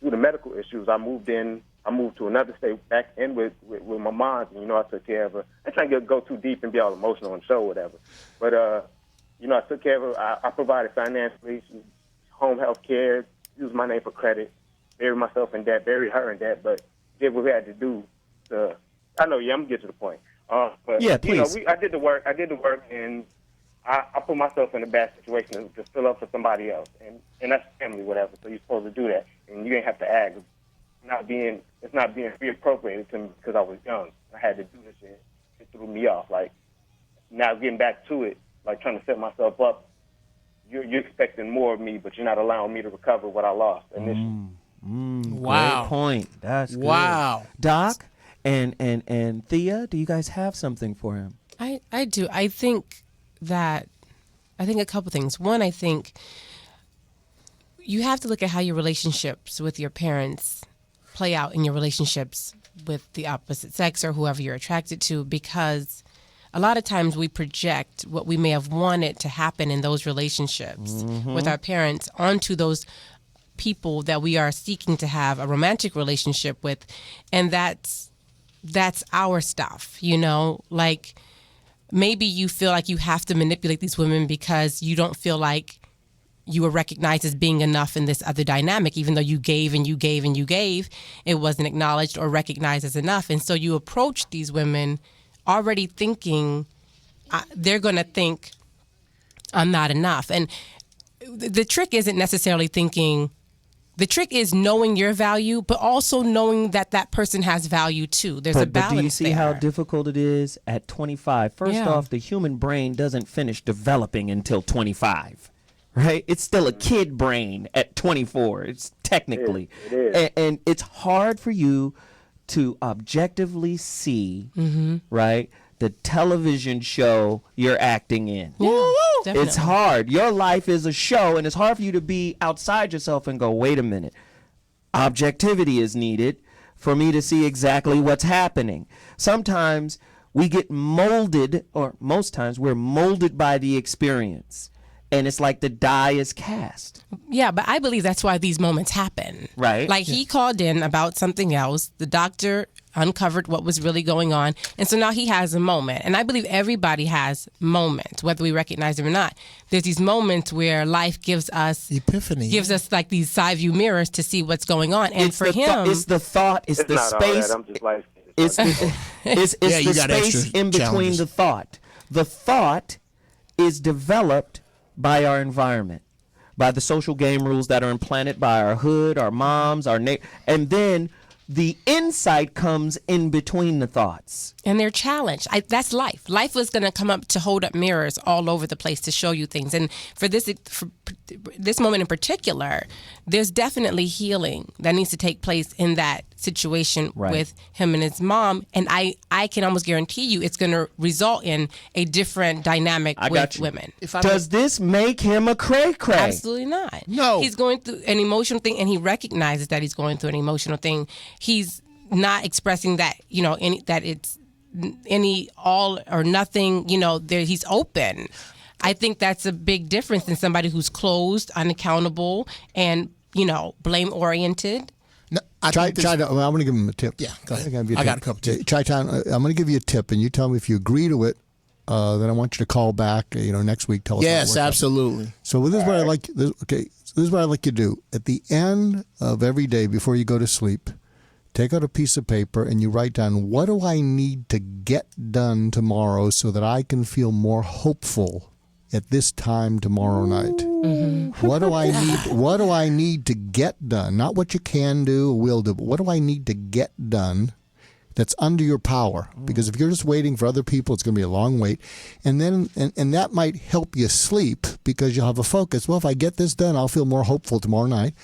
through the medical issues, I moved to another state, back in with my mom, and I took care of her. I trying to go too deep and be all emotional on the show, whatever. But I took care of her. I provided financially, home health care, used my name for credit, buried myself in debt, buried her in debt, but did what we had to do. I'm gonna get to the point. But yeah, please. I did the work, and I put myself in a bad situation to fill up for somebody else, and that's family, whatever. So you're supposed to do that, and you ain't have to act. It's not being reappropriated to me because I was young. I had to do this shit. It threw me off. Like, now getting back to it, like trying to set myself up, you're expecting more of me, but you're not allowing me to recover what I lost initially. Wow. Great point. That's good. Wow. Doc and Thea, do you guys have something for him? I do. I think a couple things. One, I think you have to look at how your relationships with your parents play out in your relationships with the opposite sex or whoever you're attracted to, because a lot of times we project what we may have wanted to happen in those relationships with our parents onto those people that we are seeking to have a romantic relationship with, and that's our stuff, like maybe you feel like you have to manipulate these women because you don't feel like you were recognized as being enough in this other dynamic, even though you gave and you gave and you gave, it wasn't acknowledged or recognized as enough. And so you approach these women already thinking they're going to think I'm not enough. And the trick isn't necessarily thinking, the trick is knowing your value, but also knowing that that person has value too. There's a balance. But do you see how difficult it is at 25? First off, the human brain doesn't finish developing until 25. Right? It's still a kid brain at 24. It's technically. It is. And it's hard for you to objectively see, right, the television show you're acting in. Yeah, it's hard. Your life is a show, and it's hard for you to be outside yourself and go, wait a minute. Objectivity is needed, for me to see exactly what's happening. Sometimes we get molded, or most times we're molded by the experience. And it's like the die is cast. Yeah, but I believe that's why these moments happen. Right. Like he called in about something else. The doctor uncovered what was really going on. And so now he has a moment. And I believe everybody has moments, whether we recognize them or not. There's these moments where life gives us epiphany. Gives us like these side view mirrors to see what's going on. And It's for the him, it's the thought, it's the not all space. that. I'm just like, It's Yeah, you the got space extra in between challenges. the thought. The thought is developed by our environment, by the social game rules that are implanted by our hood, our moms, our and then the insight comes in between the thoughts. and they're challenged. That's life. Life is going to come up to hold up mirrors all over the place to show you things. And for this moment in particular, there's definitely healing that needs to take place in that situation with him and his mom. And I can almost guarantee you it's going to result in a different dynamic with women. Does this make him a cray-cray? Absolutely not. No. He's going through an emotional thing, and he recognizes that he's going through an emotional thing. He's not expressing that, that it's any all or nothing, he's open. I think that's a big difference in somebody who's closed, unaccountable, and, blame oriented. No, I'm going to give him a tip. Yeah, go ahead. I got a couple tips. Chi-Town, I'm going to give you a tip, and you tell me if you agree to it. Then I want you to call back. Next week. Tell us. Yes, absolutely. So this is what I like. Okay, so this is what I like you to do. At the end of every day, before you go to sleep, take out a piece of paper and you write down, what do I need to get done tomorrow so that I can feel more hopeful at this time tomorrow night? Mm-hmm. What do I need to get done? Not what you can do or will do, but what do I need to get done that's under your power? Because if you're just waiting for other people, it's going to be a long wait. And then and that might help you sleep because you'll have a focus. Well, if I get this done, I'll feel more hopeful tomorrow night.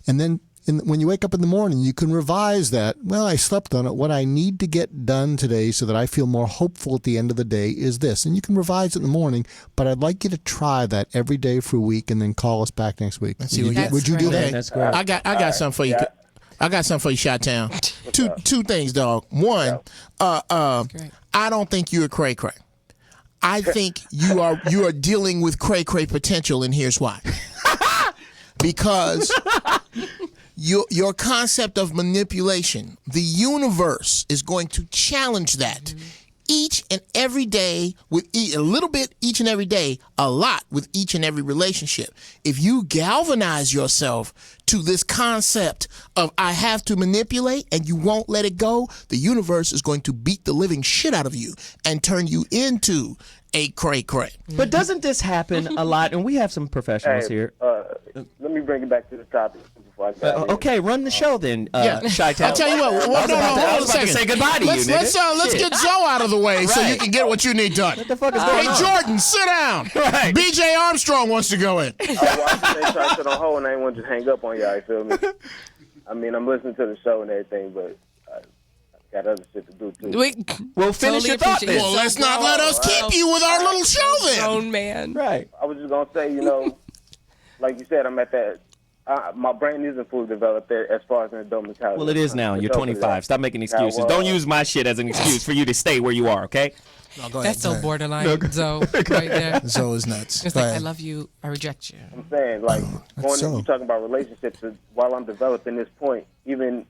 And then when you wake up in the morning, you can revise that. Well, I slept on it. What I need to get done today so that I feel more hopeful at the end of the day is this. And you can revise it in the morning, but I'd like you to try that every day for a week and then call us back next week. Let's see what Would you do that? That's great. I got something for you. I got something for you, Chi-Town. Two things, dog. One, I don't think you're a cray-cray. I think you are dealing with cray-cray potential, and here's why. Because your concept of manipulation, the universe is going to challenge that each and every day, with a little bit each and every day, a lot with each and every relationship. If you galvanize yourself to this concept of I have to manipulate and you won't let it go, the universe is going to beat the living shit out of you and turn you into a cray-cray. But doesn't this happen a lot? And we have some professionals here. Let me bring it back to the topic before I got Okay, run the show then, Chi-Town. I'll tell you what. I was about to second. say goodbye to you, Let's nigga. get Zoe out of the way so you can get what you need done. What the fuck is going on? Hey, Jordan, sit down. Right. BJ Armstrong wants to go in. I watched they try to sit on hold and I didn't want to just hang up on y'all, you feel me? I mean, I'm listening to the show and everything, but I got other shit to do, too. Well, finish your thought then. Well, let's not let us keep you with our little show then. Grown man. Right. I was just going to say, like you said, I'm at that. My brain isn't fully developed there as far as an adult mentality. Well, it is now. You're 25. Stop making excuses. Don't use my shit as an excuse for you to stay where you are, okay? No, go ahead. That's so borderline, Zoe, right there. Zoe is nuts. It's Go like, ahead. I love you, I reject you. I'm saying, like, you talking about relationships, while I'm developing this point, even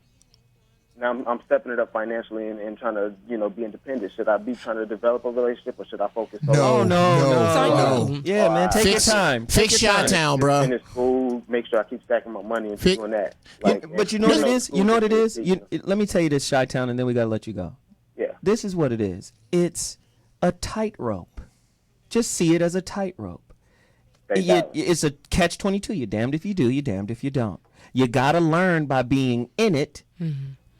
now I'm stepping it up financially and trying to, be independent. Should I be trying to develop a relationship or should I focus on No. Yeah, man, take your time. Fix Chi-Town, bro. finish school, make sure I keep stacking my money and doing that? But you know what it is? You know what it is? Let me tell you this, Chi-Town, and then we got to let you go. Yeah. This is what it is. It's a tightrope. Just see it as a tightrope. It's a catch-22. You're damned if you do, you're damned if you don't. You got to learn by being in it,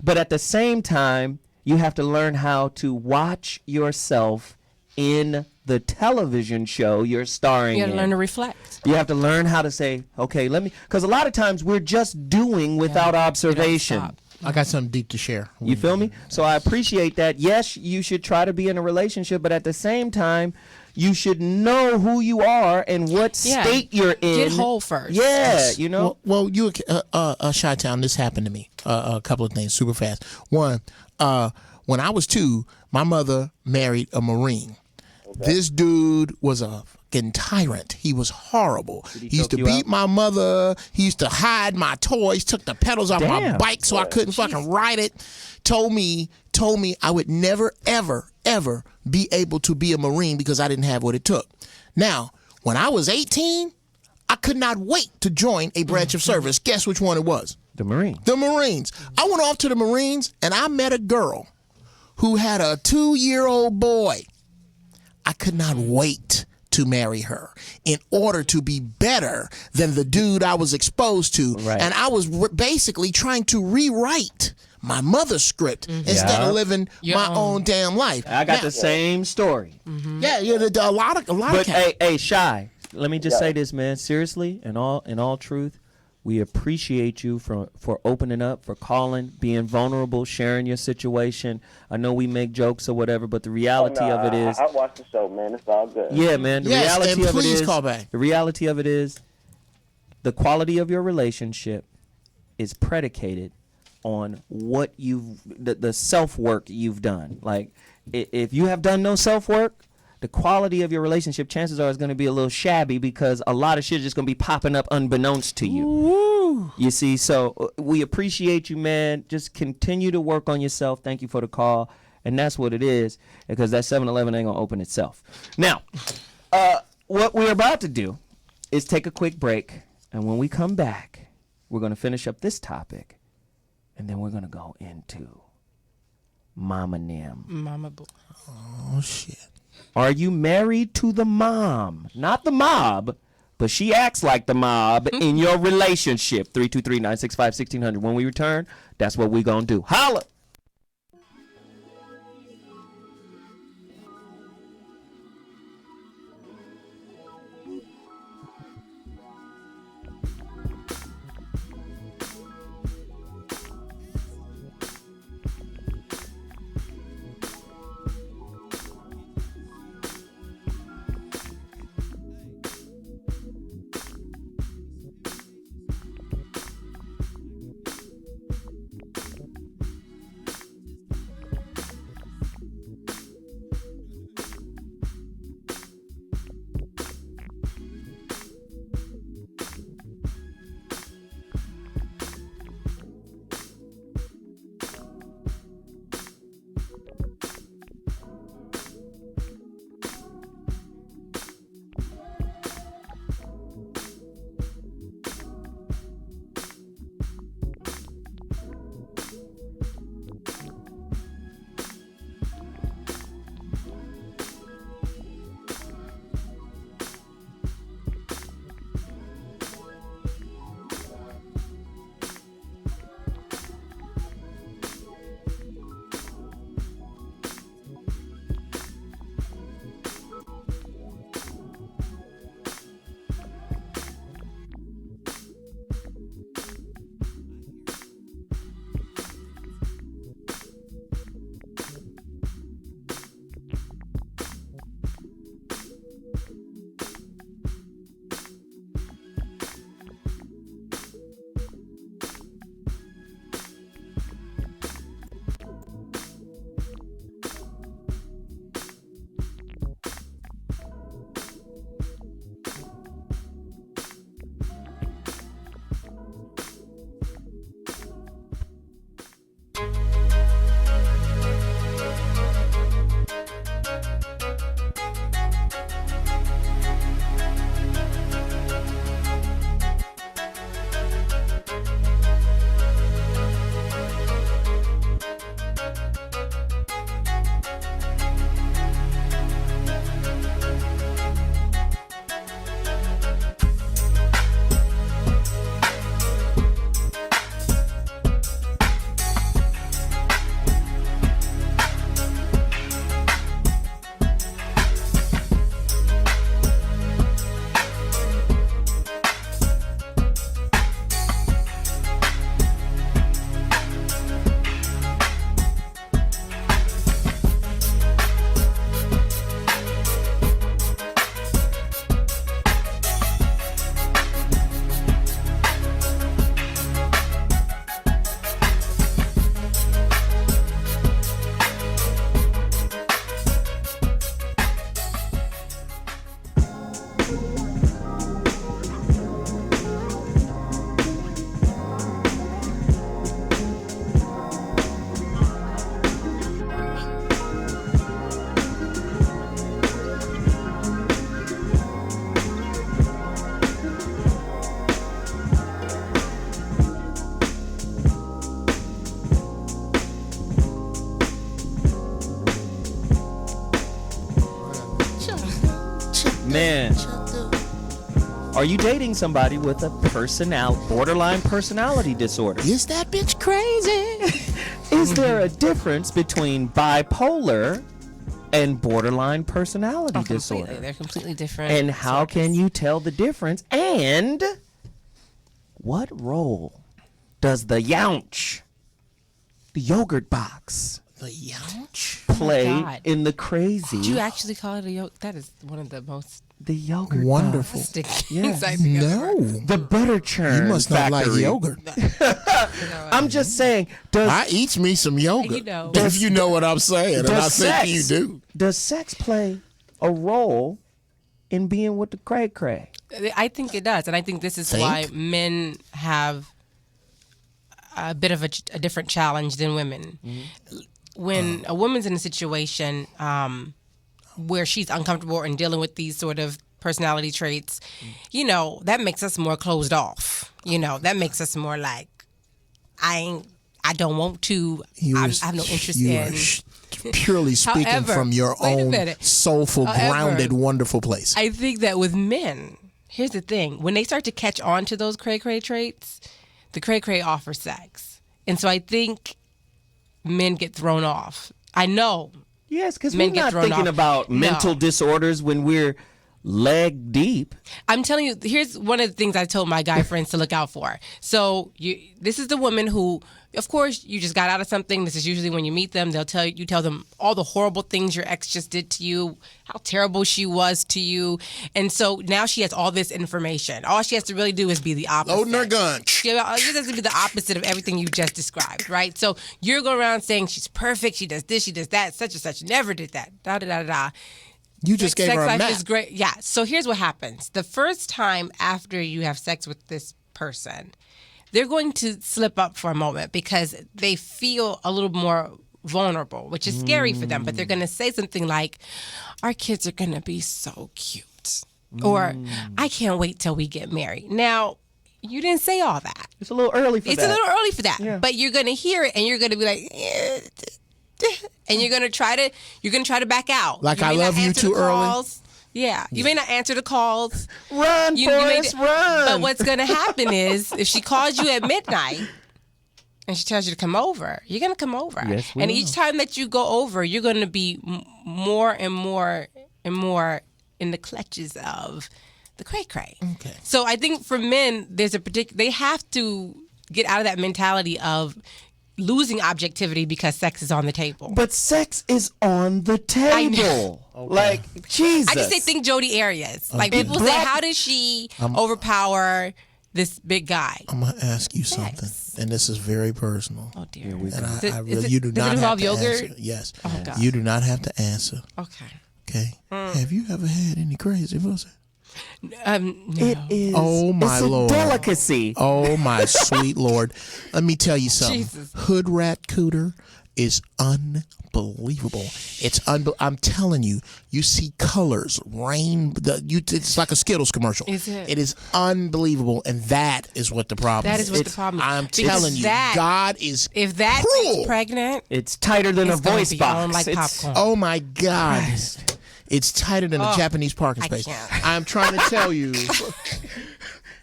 but at the same time, you have to learn how to watch yourself in the television show you're starring in. You got to learn to reflect. You have to learn how to say, okay, because a lot of times we're just doing without observation. I got something deep to share. You feel me? So I appreciate that. Yes, you should try to be in a relationship, but at the same time, you should know who you are and what state you're in. Get whole first. Yeah, you know. Well, you, Chi-Town, this happened to me. A couple of things, super fast. One, when I was 2, my mother married a Marine. This dude was a fucking tyrant. He was horrible. He used to beat my mother. He used to hide my toys. Took the pedals off my bike so I couldn't fucking ride it. Told me I would never, ever, ever be able to be a Marine because I didn't have what it took. Now, when I was 18, I could not wait to join a branch of service. Guess which one it was? The Marine. The Marines. I went off to the Marines and I met a girl who had a 2-year-old boy. I could not wait to marry her in order to be better than the dude I was exposed to. Right. And I was basically trying to rewrite my mother's script instead of living my own damn life. I got the same story. Yeah, a lot of But cats. hey, Shy, let me just say this, man. Seriously, in all truth, we appreciate you for opening up, for calling, being vulnerable, sharing your situation. I know we make jokes or whatever, but the reality of it is, I watched the show, man. It's all good. yeah, man. The Yes, reality and of it please is, call back. the reality of it is, the quality of your relationship is predicated on what the self work you've done. Like, if you have done no self work, the quality of your relationship, chances are, is going to be a little shabby because a lot of shit is just going to be popping up unbeknownst to you. Woo. You see, so we appreciate you, man. Just continue to work on yourself. Thank you for the call. And that's what it is, because that 7-Eleven ain't going to open itself. Now, what we're about to do is take a quick break. And when we come back, we're going to finish up this topic. And then we're going to go into Mama Nim. Mama Boo. Oh, shit. Are you married to the mom? Not the mob, but she acts like the mob in your relationship. 323-965-1600. When we return, that's what we gonna do. Holla! Man, are you dating somebody with a borderline personality disorder? Is that bitch crazy? Is there a difference between bipolar and borderline personality disorder? They're completely different. And how can you tell the difference? And what role does the younch, the yogurt box, The younch? play God. in the crazy? Did you actually call it a yolk? That is one of the most The yogurt Wonderful. sticky Yes. things I think I've ever No. box. The butter churn. You must not like factory. yogurt. I'm just saying, does I eat me some yogurt. You know. If you know what I'm saying, and I does think you do. Does sex play a role in being with the cray-cray? I think it does, and I think this is why men have a bit of a different challenge than women. When a woman's in a situation where she's uncomfortable and dealing with these sort of personality traits, you know, that makes us more closed off. You know, that makes us more like, I don't want to. I have no interest in. Purely speaking However, from your wait a own minute. soulful, However, grounded, wonderful place. I think that with men, here's the thing: when they start to catch on to those cray-cray traits, the cray-cray offers sex, and so I think men get thrown off. I know. Yes, because Men we're get not thrown thinking off. about No. mental disorders when we're leg deep. I'm telling you, here's one of the things I told my guy friends to look out for. So this is the woman who, of course, you just got out of something. This is usually when you meet them. They'll tell them all the horrible things your ex just did to you, how terrible she was to you. And so now she has all this information. All she has to really do is be the opposite. Loading her gun. She has to be the opposite of everything you just described, right? So you're going around saying she's perfect, she does this, she does that, such and such, never did that, da-da-da-da-da. You just gave Sex her a life map. is great. Yeah. So here's what happens. The first time after you have sex with this person, they're going to slip up for a moment because they feel a little more vulnerable, which is scary for them. But they're going to say something like, our kids are going to be so cute. Or, I can't wait till we get married. Now, you didn't say all that. It's a little early for It's that. a little early for that. Yeah. But you're going to hear it and you're going to be like, and you're gonna try to back out. Like, You I may not love you answer too the early? calls. Yeah, you may not answer the calls. Run, Forrest, run. But what's gonna happen is if she calls you at midnight and she tells you to come over, you're gonna come over. Yes, we and will. each time that you go over, you're gonna be more and more and more in the clutches of the cray-cray. Okay. So I think for men, there's they have to get out of that mentality of losing objectivity because sex is on the table. But sex is on the I know. table. Like, Jesus. I just say think Jodi Arias. Like people say, how does she overpower this big guy? I'm gonna ask you something, and this is very personal. Oh dear. And I Is really, it- you do does not it involve have to yogurt? answer. Yes. Oh, God. You do not have to answer. Okay. Okay. Have you ever had any crazy pussy? No. It is. Oh, my it's a Lord. delicacy. Oh my sweet Lord. Let me tell you something. Jesus. Hood rat cooter is unbelievable. It's I'm telling you, you see colors, it's like a Skittles commercial. Is it? It is unbelievable, and that is what the problem That is. is what the problem is. I'm Because telling you, that- God is If that cruel. gets pregnant, It's tighter than it's a gonna voice be box. on like It's- popcorn. Oh my God. It's tighter than a Japanese parking I space. can't. I'm trying to tell you.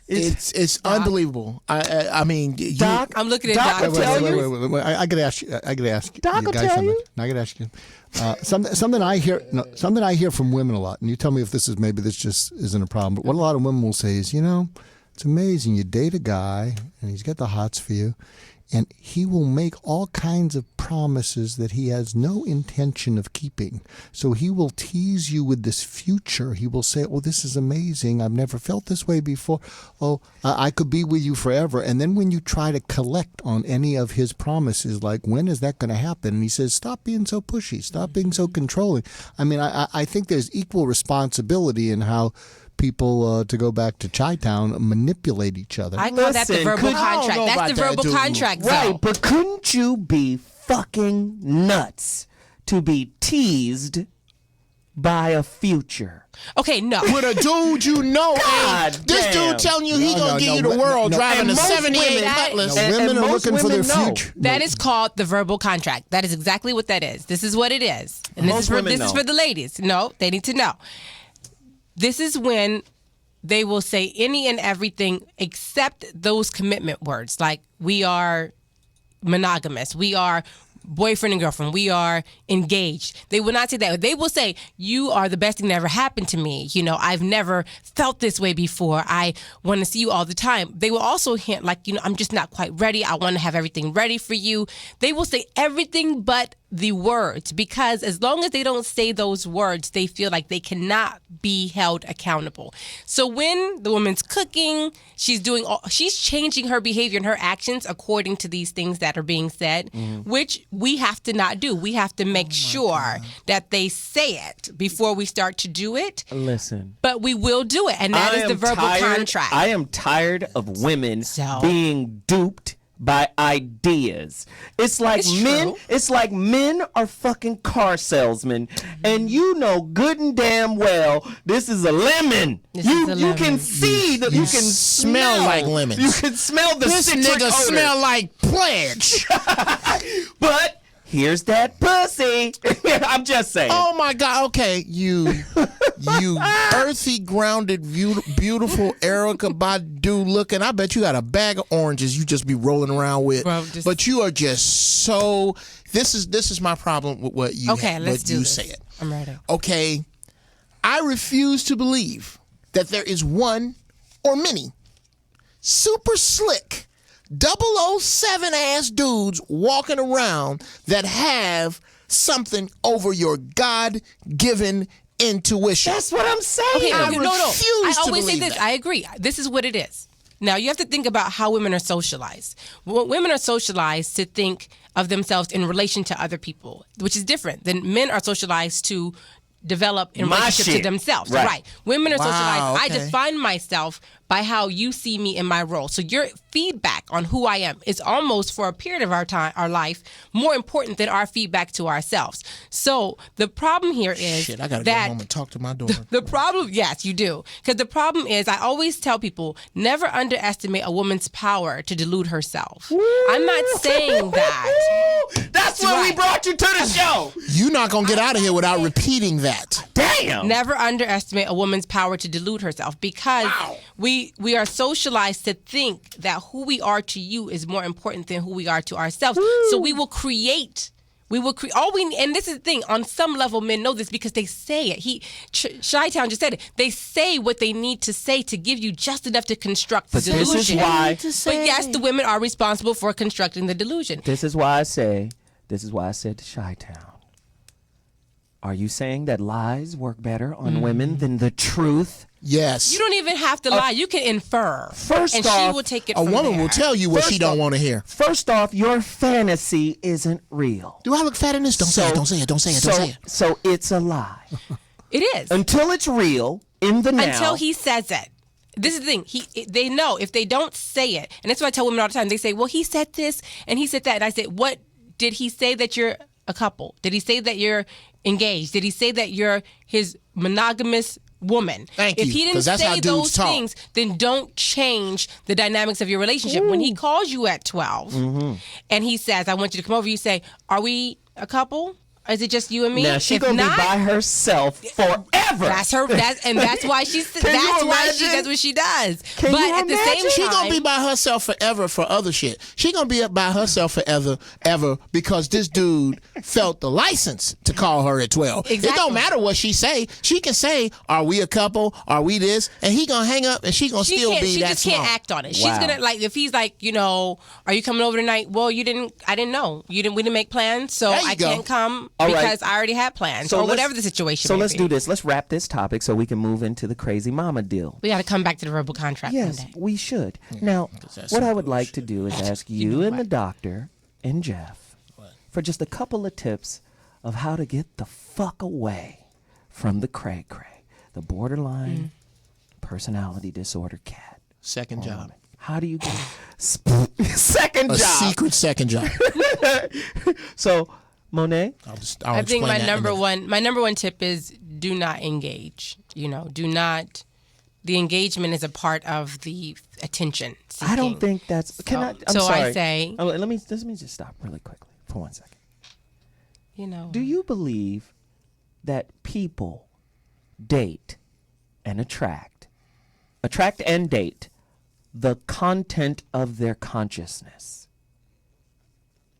It's unbelievable. I mean, you, Doc, I'm looking at Doc Doc. will tell you. Wait. I gotta ask you. I gotta ask Doc you will guys tell something. you. I gotta ask you. Something I hear. No, something I hear from women a lot, and you tell me if this just isn't a problem. But what a lot of women will say is, it's amazing. You date a guy, and he's got the hots for you, and he will make all kinds of promises that he has no intention of keeping. So he will tease you with this future. He will say, "Oh, this is amazing. I've never felt this way before. Oh, I could be with you forever." And then when you try to collect on any of his promises, like, when is that going to happen? And he says, "Stop being so pushy. Stop being so controlling." I mean, I think there's equal responsibility in how people, to go back to Chi-Town, manipulate each other. I call that the Listen, verbal could- I don't contract. know That's about the that, verbal dude. contract, Right, though. but couldn't you be fucking nuts to be teased by a future? Okay, no. with a dude you know, God ain't this damn. dude telling you he No, gonna no, give no, you the no, world no. driving And a most 78 women- Cutlass. No, women are most looking for their women know. future. That is called the verbal contract. That is exactly what that is. This is what it is. And Most women this is know. for the ladies. No, they need to know. This is when they will say any and everything except those commitment words, like we are monogamous, we are boyfriend and girlfriend, we are engaged. They will not say that. They will say, you are the best thing that ever happened to me. You know, I've never felt this way before. I want to see you all the time. They will also hint like, you know, I'm just not quite ready. I want to have everything ready for you. They will say everything but the words, because as long as they don't say those words, they feel like they cannot be held accountable. So when the woman's cooking, she's changing her behavior and her actions according to these things that are being said, which we have to not do. We have to make sure that they say it before we start to do it. Listen. But we will do it, and that is the verbal contract. I am tired of women being duped by ideas. It's like men are fucking car salesmen, and you know good and damn well this is a lemon. You can see that you can smell like lemons. You can smell the this citric nigga odor. smell like pledge. But here's that pussy. I'm just saying. Oh my God. Okay, you earthy, grounded, beautiful Erykah Badu looking. I bet you got a bag of oranges you just be rolling around with. Bro, but you are just so. This is my problem with what you. Okay, let's do this. Say it. I'm ready. Okay, I refuse to believe that there is one or many super slick 007 ass dudes walking around that have something over your God-given intuition. That's what I'm saying. Okay, I no. refuse I to always say believe this. that. I agree. This is what it is. Now, you have to think about how women are socialized. Women are socialized to think of themselves in relation to other people, which is different than men are socialized to develop in relationship to themselves. Right. Women are socialized. Okay. I define myself by how you see me in my role. So your feedback on who I am is almost, for a period of our life, more important than our feedback to ourselves. So the problem here is Shit, I gotta that go home and talk to my daughter. the problem, yes, you do. Because the problem is, I always tell people, never underestimate a woman's power to delude herself. I'm not saying that. That's why we brought you to the show. You're not gonna get out of here without repeating that. Damn. Never underestimate a woman's power to delude herself, because we are socialized to think that who we are to you is more important than who we are to ourselves. So we will create. And this is the thing. On some level, men know this because they say it. Chi-Town just said it. They say what they need to say to give you just enough to construct the delusion. This is why. But yes, the women are responsible for constructing the delusion. This is why I said to Chi-Town, are you saying that lies work better on women than the truth? Yes. You don't even have to lie. You can infer. First and off, she will take it A from woman there. will tell you what she don't want to hear. First off, your fantasy isn't real. Do I look fat in this? Don't say it. Don't say it. Don't say it. Don't say it. So it's a lie. It is. Until it's real in the now. Until he says it. This is the thing. They know if they don't say it, and that's what I tell women all the time. They say, well, he said this and he said that. And I say, what did he say that you're a couple? Did he say that you're engaged? Did he say that you're his monogamous woman? Thank if you, he didn't 'cause that's how say dudes those talk. things, then don't change the dynamics of your relationship. When he calls you at 12 and he says, I want you to come over, you say, are we a couple? Is it just you and me? Now she's If gonna not, be by herself forever. That's her. And that's why she's. Can you That's why she imagine? does what she does. Can but you at the same imagine? time, She gonna be by herself forever for other shit. She gonna be up by herself forever, ever, because this dude felt the license to call her at 12. It Exactly. don't matter what she say. She can say, "Are we a couple? Are we this?" And he gonna hang up, and she gonna still be she that just small. can't act on it. She's Wow. gonna, like, if he's like, are you coming over tonight? Well, I didn't know. We didn't make plans, so There you I go. can't come All right. because I already had plans, or let's- whatever the situation. So may let's be. do this. Let's wrap this topic so we can move into the crazy mama deal. We got to come back to the verbal contract Yes, one day. we should. Now, that's what I some would like to do is ask you and the doctor and Jeff for just a couple of tips of how to get the fuck away from the cray-cray, the borderline personality disorder cat. Second job. How do you get second A job? secret second job. So, Monet, I'll I think explain my that in a number one tip is do not engage. Do not. The engagement is a part of the attention seeking. I don't think that's. Can I? I'm so sorry. I say, Oh, let me just stop really quickly for 1 second. you know. Do you believe that people date and attract and date the content of their consciousness.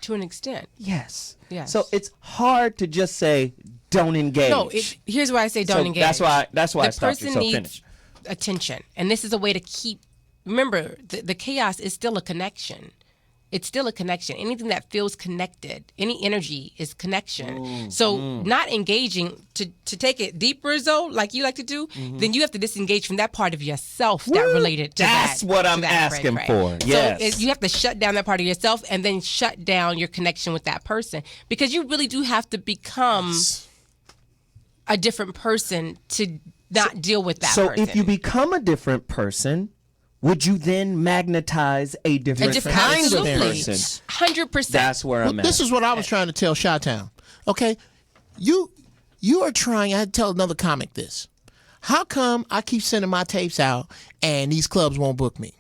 To an extent. Yes. Yes. So it's hard to just say don't engage. No, here's why I say don't engage. That's why I the stopped you. person So needs finish. attention, and this is a way to keep. Remember, the chaos is still a connection. It's still a connection. Anything that feels connected, any energy is connection. So not engaging, to take it deeper, Zoe, like you like to do, then you have to disengage from that part of yourself that related to That's that. what to I'm that asking cray-cray. for. Yes. So you have to shut down that part of yourself and then shut down your connection with that person, because you really do have to become a different person to not deal with that person. So if you become a different person, would you then magnetize a different kind of person? 100%. That's where I'm at. This is what I was trying to tell Chi-Town. Okay, you are trying. I had to tell another comic this. How come I keep sending my tapes out and these clubs won't book me?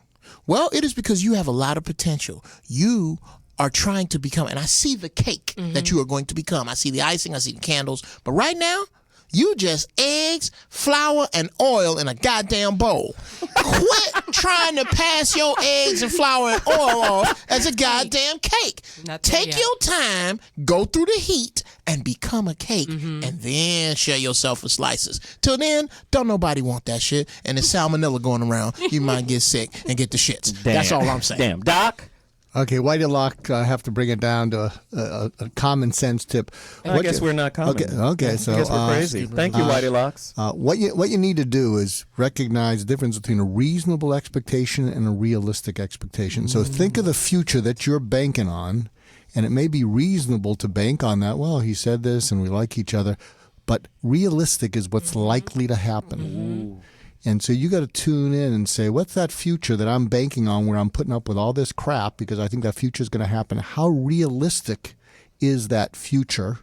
Well, it is because you have a lot of potential. You are trying to become, and I see the cake that you are going to become. I see the icing. I see the candles. But right now, you just eggs, flour, and oil in a goddamn bowl. Quit trying to pass your eggs and flour and oil off as a goddamn cake. Take your time, go through the heat, and become a cake, and then share yourself with slices. Till then, don't nobody want that shit, and there's salmonella going around. You might get sick and get the shits. That's all I'm saying. Damn. Doc? Okay, Whitey Lock, I have to bring it down to a common sense tip. I guess we're not common. Okay, so I guess we're crazy. Thank you, Whitey Locks. What you need to do is recognize the difference between a reasonable expectation and a realistic expectation. So think of the future that you're banking on, and it may be reasonable to bank on that. Well, he said this, and we like each other, but realistic is what's likely to happen. And so you got to tune in and say, what's that future that I'm banking on where I'm putting up with all this crap because I think that future is going to happen? How realistic is that future?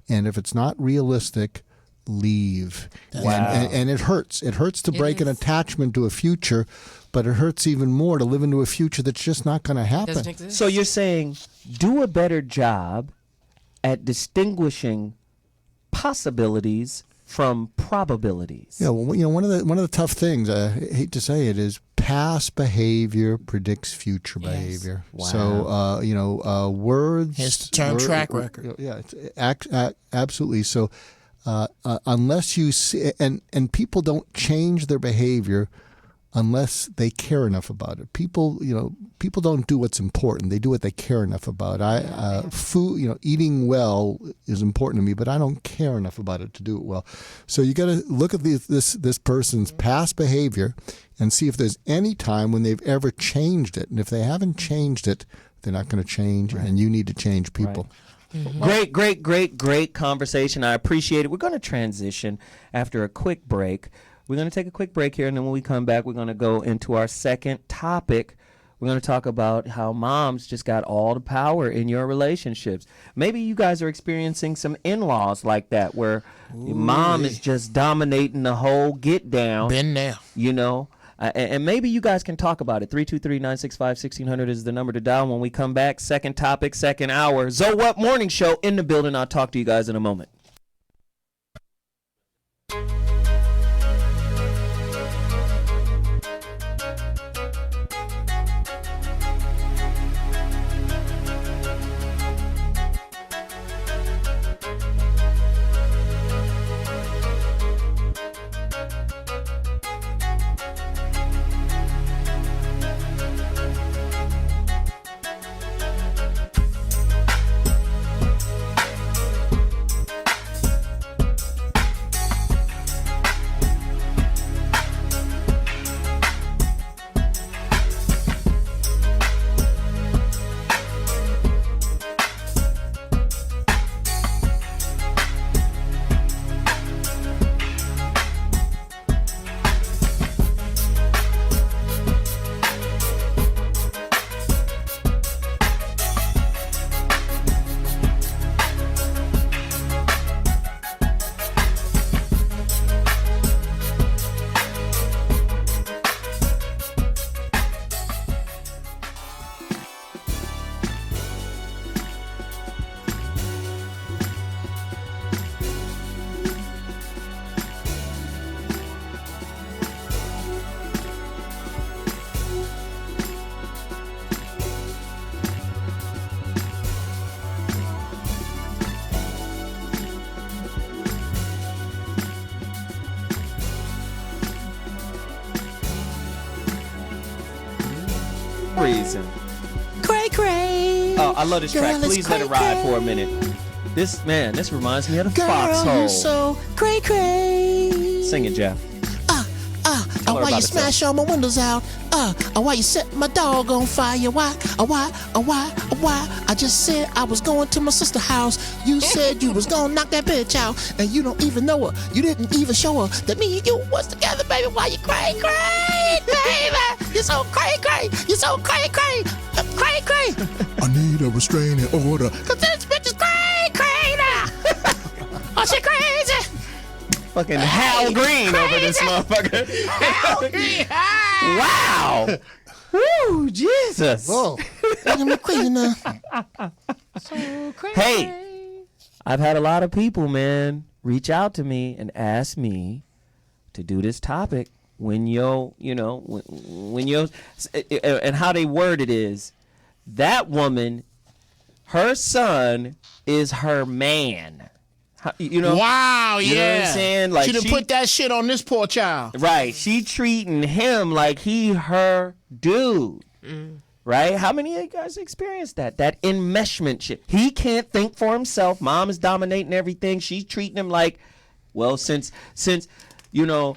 And if it's not realistic, leave. And it hurts. It hurts to break an attachment to a future, but it hurts even more to live into a future that's just not going to happen. Doesn't exist. So you're saying do a better job at distinguishing possibilities from probabilities. Yeah, well, one of the tough things, I hate to say it, is past behavior predicts future behavior. Wow. So words. Hence the term track record. Yeah, absolutely. So unless you see, and people don't change their behavior unless they care enough about it. People don't do what's important. They do what they care enough about. Food, eating well is important to me, but I don't care enough about it to do it well. So you got to look at this person's past behavior and see if there's any time when they've ever changed it. And if they haven't changed it, they're not going to change, and you need to change people. Right. Great conversation. I appreciate it. We're going to transition after a quick break. We're going to take a quick break here, and then when we come back, we're going to go into our second topic. We're going to talk about how moms just got all the power in your relationships. Maybe you guys are experiencing some in-laws like that, where your mom is just dominating the whole get down. Been there. And maybe you guys can talk about it. 323-965-1600 is the number to dial. When we come back, second topic, second hour. So What Morning Show in the building. I'll talk to you guys in a moment. reason. Cray cray. Oh, I love this track. Girl, it's Please let it ride for a minute. This reminds me of the Girl, Foxhole. you so cray cray. Sing it, Jeff. her Why about you herself. smash all my windows out? Why you set my dog on fire? Why? I just said I was going to my sister's house. You said you was gonna knock that bitch out, and you don't even know her. You didn't even show her that me and you was together, baby. Why you cray, baby? You're so cray. You're so cray. I need a restraining order. Cause this bitch is cray now. Oh, she crazy. Fucking Hal Green over this motherfucker. Hal Green. Wow. Woo, Jesus. Whoa. I'm crazy now. Hey, I've had a lot of people, man, reach out to me and ask me to do this topic when when and how they word it is, that woman, her son is her man. You know? Wow, You know what I'm saying? Like she done put that shit on this poor child. Right. She treating him like he her dude. Right? How many of you guys experienced that? That enmeshment shit. He can't think for himself. Mom is dominating everything. She's treating him like, well, since you know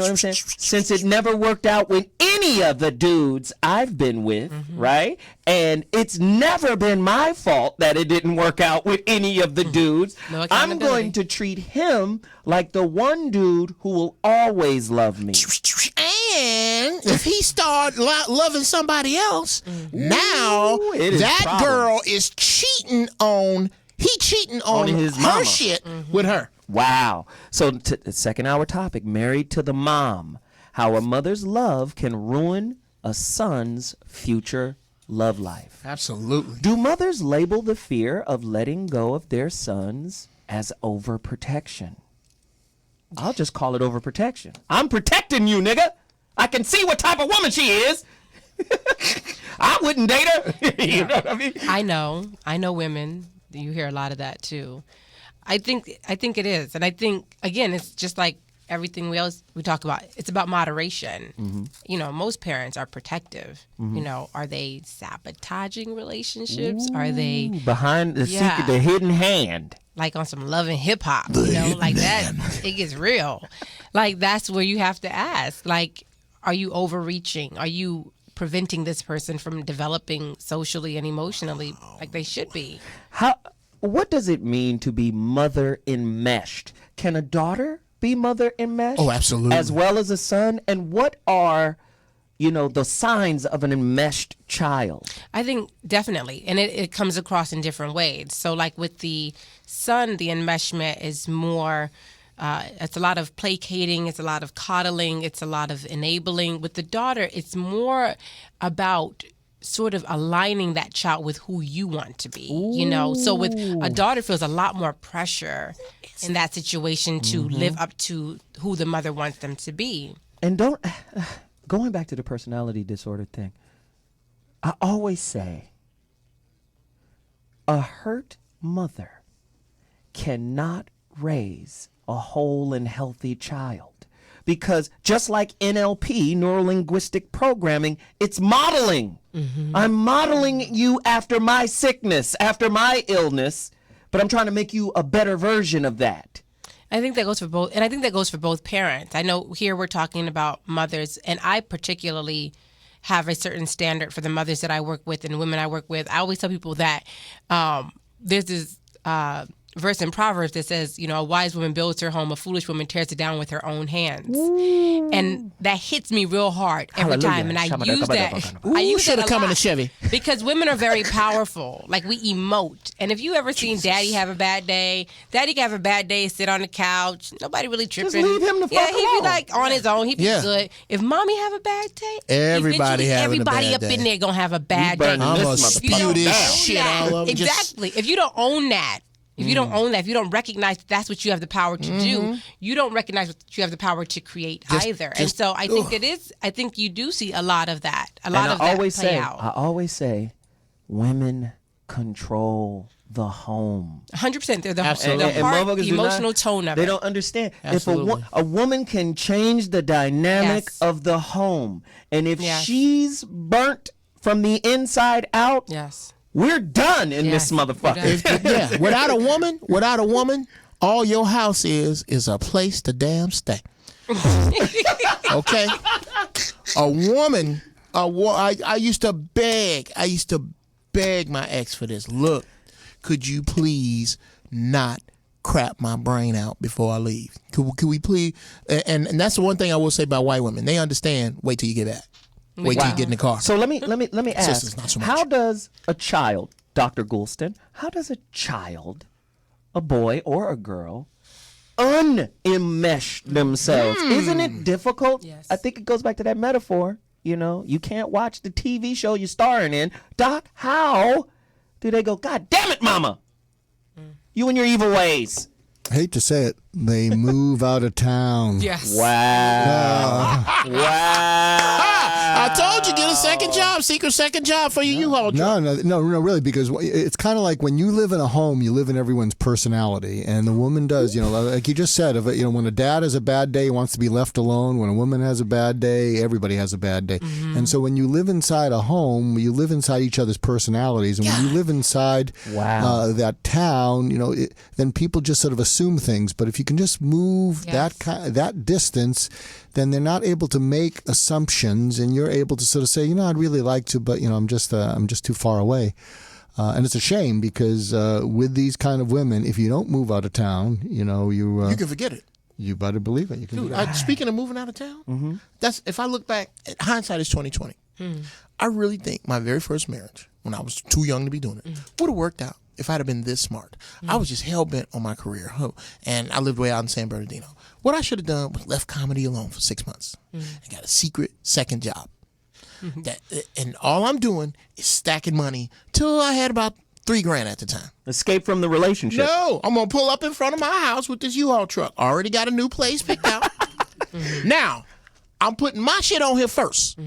what I'm saying? Since it never worked out with any of the dudes I've been with, right? And it's never been my fault that it didn't work out with any of the dudes. No I'm accountability. going to treat him like the one dude who will always love me. And if he start loving somebody else, now it is that problems. girl is cheating on his her mama. shit with her. Wow. So the second hour topic, married to the mom, how a mother's love can ruin a son's future love life. Absolutely. Do mothers label the fear of letting go of their sons as overprotection? I'll just call it overprotection. I'm protecting you, nigga. I can see what type of woman she is. I wouldn't date her. You know what I mean? I know women. You hear a lot of that too. I think it is, and I think again, it's just like everything we talk about. It's about moderation. You know, most parents are protective. You know, are they sabotaging relationships? Are they Behind the secret, the hidden hand. like on some Love and Hip Hop? You know, like that. It gets real. Like that's where you have to ask. Like, are you overreaching? Are you preventing this person from developing socially and emotionally like they should be? What does it mean to be mother enmeshed? Can a daughter be mother enmeshed? Oh, absolutely. As well as a son? And what are, the signs of an enmeshed child? I think definitely. And it comes across in different ways. So like with the son, the enmeshment is more, it's a lot of placating, it's a lot of coddling, it's a lot of enabling. With the daughter, it's more about sort of aligning that child with who you want to be, So with a daughter feels a lot more pressure in that situation to live up to who the mother wants them to be. And going back to the personality disorder thing, I always say a hurt mother cannot raise a whole and healthy child. Because just like NLP, neuro-linguistic programming, it's modeling. I'm modeling you after my sickness, after my illness, but I'm trying to make you a better version of that. I think that goes for both, and I think that goes for both parents. I know here we're talking about mothers, and I particularly have a certain standard for the mothers that I work with and women I work with. I always tell people that there's this verse in Proverbs that says, a wise woman builds her home, a foolish woman tears it down with her own hands. And that hits me real hard every time. And I use that. I use should that have a come in lot a Chevy. because women are very powerful. Like we emote. And if you ever seen Daddy have a bad day, Daddy can have a bad day, sit on the couch, nobody really tripping. Just leave him the fuck he'd be alone. like on his own. He'd be Yeah. good. If Mommy have a bad day, Everybody eventually having a bad everybody up day. in there gonna have a bad day. burning I'm this gonna motherfucker If you spew don't this own shit that- all over. Exactly. If you don't own that, if you don't own that, if you don't recognize that's what you have the power to do, you don't recognize what you have the power to create either. And so I think you do see a lot of that. A lot of that play out. I always say, women control the home. 100%. They're the Absolutely. the heart, motherfuckers the do not- emotional tone of They it. don't understand. Absolutely. If a woman can change the dynamic Yes. of the home, and if Yes. she's burnt from the inside out, Yes. we're done in Yes, this motherfucker. we're done. Yeah, without a woman, all your house is a place to damn stay. Okay, a woman. I used to beg my ex for this. Look, could you please not crap my brain out before I leave? Could we please? And that's the one thing I will say about white women. They understand. Wait till you get back. Wait till you get in the car. So let me ask, Sisters, not so much. how does a child, Dr. Goulston, how does a child, a boy or a girl, unenmesh themselves? Isn't it difficult? Yes. I think it goes back to that metaphor. You know, you can't watch the TV show you're starring in. Doc, how do they go, God damn it, mama, you and your evil ways? I hate to say it, they move out of town. Yes. Wow. Wow. I told you, get a second job, secret second job for your U-Haul truck. No, really, because it's kind of like when you live in a home, you live in everyone's personality, and the woman does. You know, like you just said, when a dad has a bad day, he wants to be left alone. When a woman has a bad day, everybody has a bad day. And so when you live inside a home, you live inside each other's personalities, and when you live inside that town, then people just sort of assume things. But if you can just move that distance, then they're not able to make assumptions, and you're able to sort of say, I'd really like to, but I'm just too far away. And it's a shame because with these kind of women, if you don't move out of town, you can forget it. You better believe it. You can. Dude, speaking of moving out of town, that's if I look back, hindsight is 20/20. I really think my very first marriage, when I was too young to be doing it, would have worked out if I'd have been this smart. I was just hell bent on my career, and I lived way out in San Bernardino. What I should have done was left comedy alone for 6 months and got a secret second job. And all I'm doing is stacking money till I had about $3,000 at the time. Escape from the relationship. No, I'm gonna pull up in front of my house with this U-Haul truck. Already got a new place picked out. Now, I'm putting my shit on here first.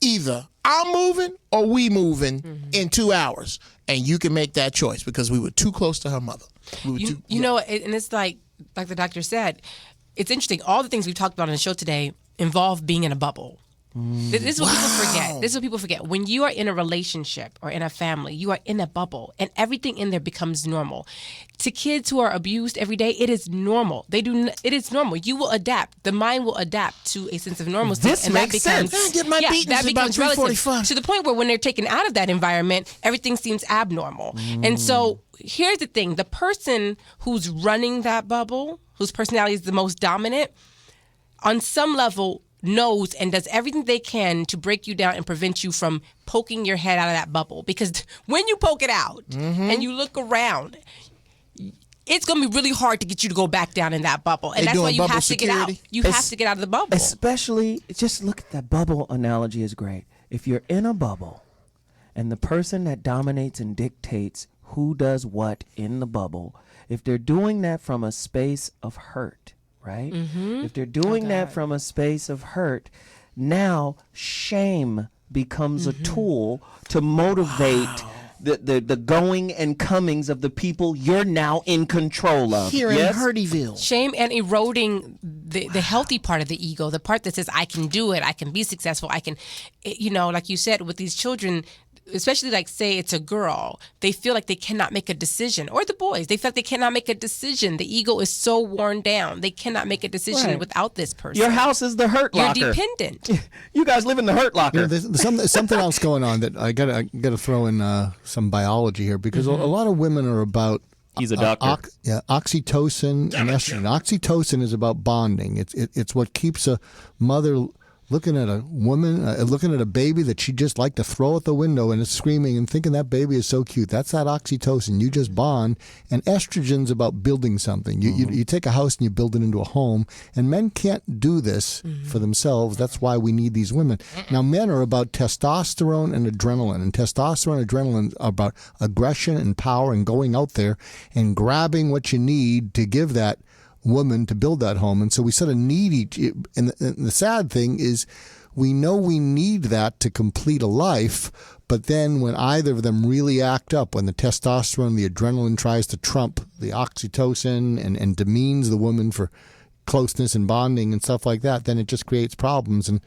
Either I'm moving or we moving in 2 hours, and you can make that choice because we were too close to her mother. You know, and it's like the doctor said, it's interesting. All the things we've talked about on the show today involve being in a bubble. This is what people forget. This is what people forget. When you are in a relationship or in a family, you are in a bubble, and everything in there becomes normal. To kids who are abused every day, it is normal. It is normal. You will adapt. The mind will adapt to a sense of normalcy. This and makes that becomes, sense. I get my beatings that about becomes relative 3:45. to the point where when they're taken out of that environment, everything seems abnormal. And so here's the thing: the person who's running that bubble, whose personality is the most dominant, on some level knows and does everything they can to break you down and prevent you from poking your head out of that bubble. Because when you poke it out and you look around, it's going to be really hard to get you to go back down in that bubble. And They that's why doing you bubble have to get out. security? You have to get out of the bubble. Especially, just look at that bubble analogy is great. If you're in a bubble and the person that dominates and dictates who does what in the bubble, if they're doing that from a space of hurt, right? If they're doing that from a space of hurt, now shame becomes a tool to motivate the going and comings of the people you're now in control of. Here in Yes? Hurdyville. Shame and eroding the healthy part of the ego, the part that says, I can do it, I can be successful, I can, like you said, with these children, especially like say it's a girl, they feel like they cannot make a decision, or the boys, they feel like they cannot make a decision. The ego is so worn down, they cannot make a decision Right. without this person. Your house is the hurt You're locker. dependent. You guys live in the hurt locker. There's something else going on that I gotta throw in some biology here because a lot of women are about. He's a doctor. Oxytocin and estrogen. Oxytocin is about bonding. It's what keeps a mother looking at a woman, looking at a baby that she'd just like to throw out the window and is screaming and thinking that baby is so cute. That's that oxytocin. You just bond. And estrogen's about building something. You take a house and you build it into a home. And men can't do this for themselves. That's why we need these women. Now, men are about testosterone and adrenaline. And testosterone and adrenaline are about aggression and power and going out there and grabbing what you need to give that woman to build that home. And so we sort of need each. And the sad thing is we know we need that to complete a life, but then when either of them really act up, when the testosterone, the adrenaline tries to trump the oxytocin and demeans the woman for closeness and bonding and stuff like that, then it just creates problems. And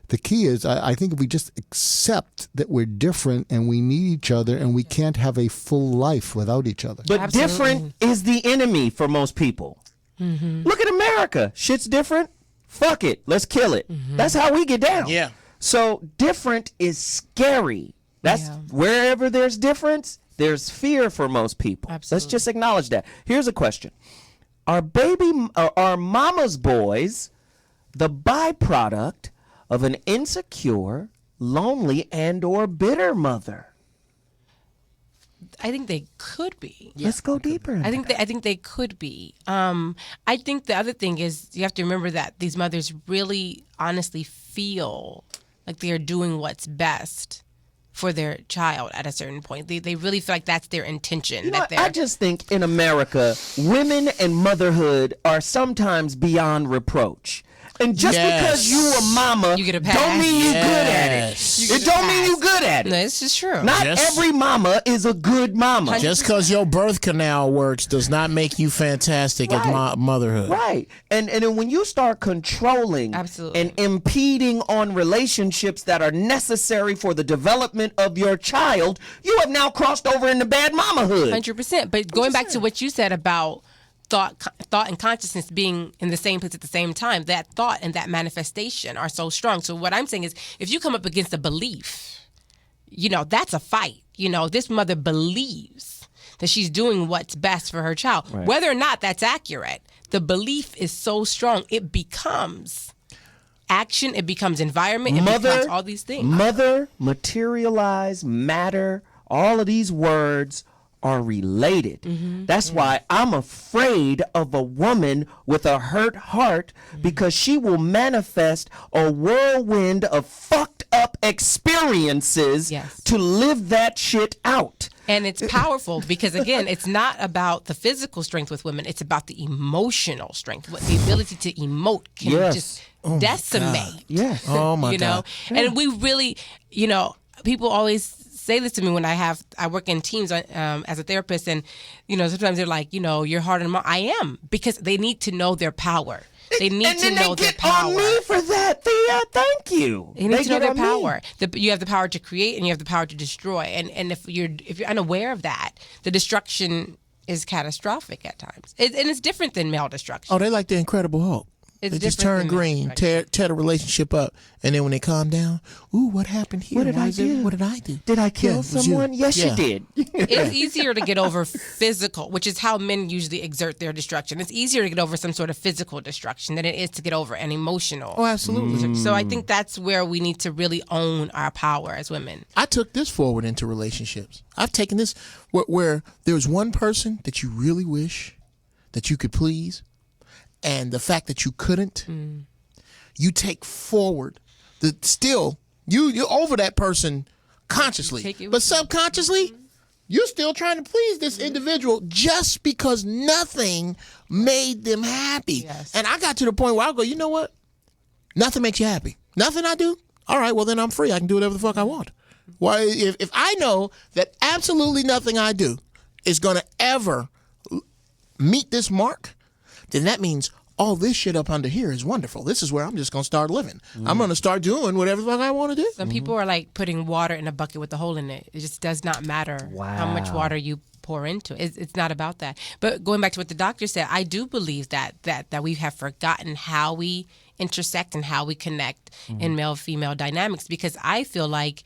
the key is, I think if we just accept that we're different and we need each other and we can't have a full life without each other. But Absolutely. different is the enemy for most people. Look at America. Shit's different. Fuck it. Let's kill it. That's how we get down. Yeah. So different is scary. That's wherever there's difference, there's fear for most people. Absolutely. Let's just acknowledge that. Here's a question. Are mama's boys the byproduct of an insecure, lonely, and or bitter mother? I think they could be. Let's go deeper. I think they could be. I think the other thing is you have to remember that these mothers really honestly feel like they are doing what's best for their child at a certain point. They really feel like that's their intention. You know, that they're, I just think in America, women and motherhood are sometimes beyond reproach. And just because you a mama You get a pass. don't mean you good at Yes. it. You It get a don't mean pass. you good at it. No, it's just true. Not Just- every mama is a good mama. Just because your birth canal works does not make you fantastic at motherhood. Right. And then when you start controlling Absolutely. and impeding on relationships that are necessary for the development of your child, you have now crossed over into bad mamahood. 100%. But going back to what you said about thought and consciousness being in the same place at the same time, that thought and that manifestation are so strong. So what I'm saying is, if you come up against a belief, that's a fight. This mother believes that she's doing what's best for her child. Right. Whether or not that's accurate, the belief is so strong, it becomes action, it becomes environment, it becomes all these things. Mother, materialize, matter, all of these words are related. That's why I'm afraid of a woman with a hurt heart, because she will manifest a whirlwind of fucked up experiences to live that shit out. And it's powerful because, again, it's not about the physical strength with women. It's about the emotional strength. The ability to emote can just decimate. Yes. Oh, my God. And we really, people always say this to me when I work in teams as a therapist, and sometimes they're like, you're hard on mom. I am, because they need to know their power. They need to know their power. And they get on me for that, Thea. Thank you. They need to know their power. You have the power to create, and you have the power to destroy. And if you're unaware of that, the destruction is catastrophic at times. And it's different than male destruction. Oh, they like the Incredible Hulk. It's They just different turn than green, male tear the relationship up, and then when they calm down, ooh, what happened here? What did Why I is it- do? What did I do? Did I Yeah, kill it was you. someone? Yes, Yeah. you did. It's easier to get over physical, which is how men usually exert their destruction. It's easier to get over some sort of physical destruction than it is to get over an emotional. Oh, absolutely. So I think that's where we need to really own our power as women. I took this forward into relationships. I've taken this where there's one person that you really wish that you could please, and the fact that you couldn't, you take forward you're over that person consciously, take it but with you. subconsciously, you're still trying to please this individual just because nothing made them happy. Yes. And I got to the point where I go, you know what? Nothing makes you happy. Nothing I do? All right, well, then I'm free. I can do whatever the fuck I want. Why, if I know that absolutely nothing I do is going to ever meet this mark, then that means all this shit up under here is wonderful. This is where I'm just going to start living. I'm going to start doing whatever the fuck I want to do. Some people are like putting water in a bucket with a hole in it. It just does not matter how much water you pour into it. It's not about that. But going back to what the doctor said, I do believe that we have forgotten how we intersect and how we connect in male-female dynamics, because I feel like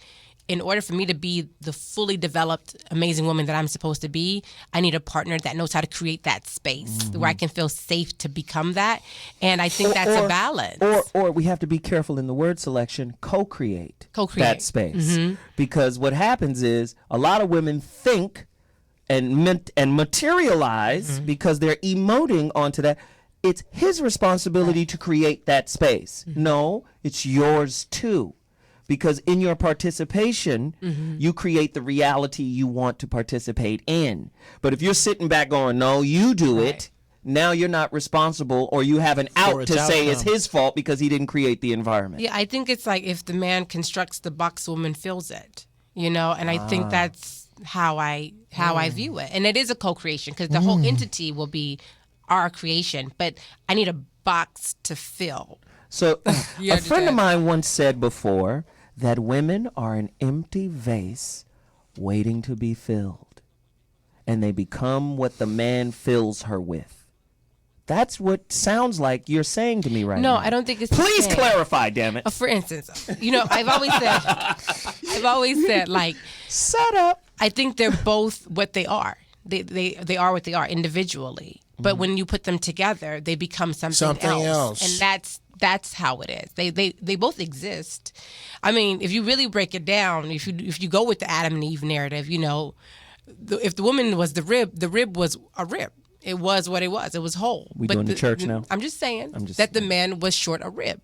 in order for me to be the fully developed, amazing woman that I'm supposed to be, I need a partner that knows how to create that space where I can feel safe to become that. And I think that's a balance. Or we have to be careful in the word selection, co-create Co-create. that space. Because what happens is a lot of women think and materialize because they're emoting onto that. It's his responsibility to create that space. No, it's yours too. Because in your participation, you create the reality you want to participate in. But if you're sitting back going, no, you do it, now you're not responsible, or you have an out its to say it's outcome. his fault because he didn't create the environment. Yeah, I think it's like if the man constructs the box, woman fills it. You know, and I think that's how I view it. And it is a co-creation because the whole entity will be our creation, but I need a box to fill. So You a friend of understand? mine once said before that women are an empty vase waiting to be filled, and they become what the man fills her with. That's what sounds like you're saying to me right No, now. I don't think it's the Please same. clarify, damn it. For instance, you know, I've always said, like, Shut up. I think they're both what they are. They are what they are individually. But when you put them together, they become something else. And that's how it is. They both exist. I mean, if you really break it down, if you go with the Adam and Eve narrative, you know, if the woman was the rib was a rib. It was what it was. It was whole. We going to church now? I'm just saying that the man was short a rib.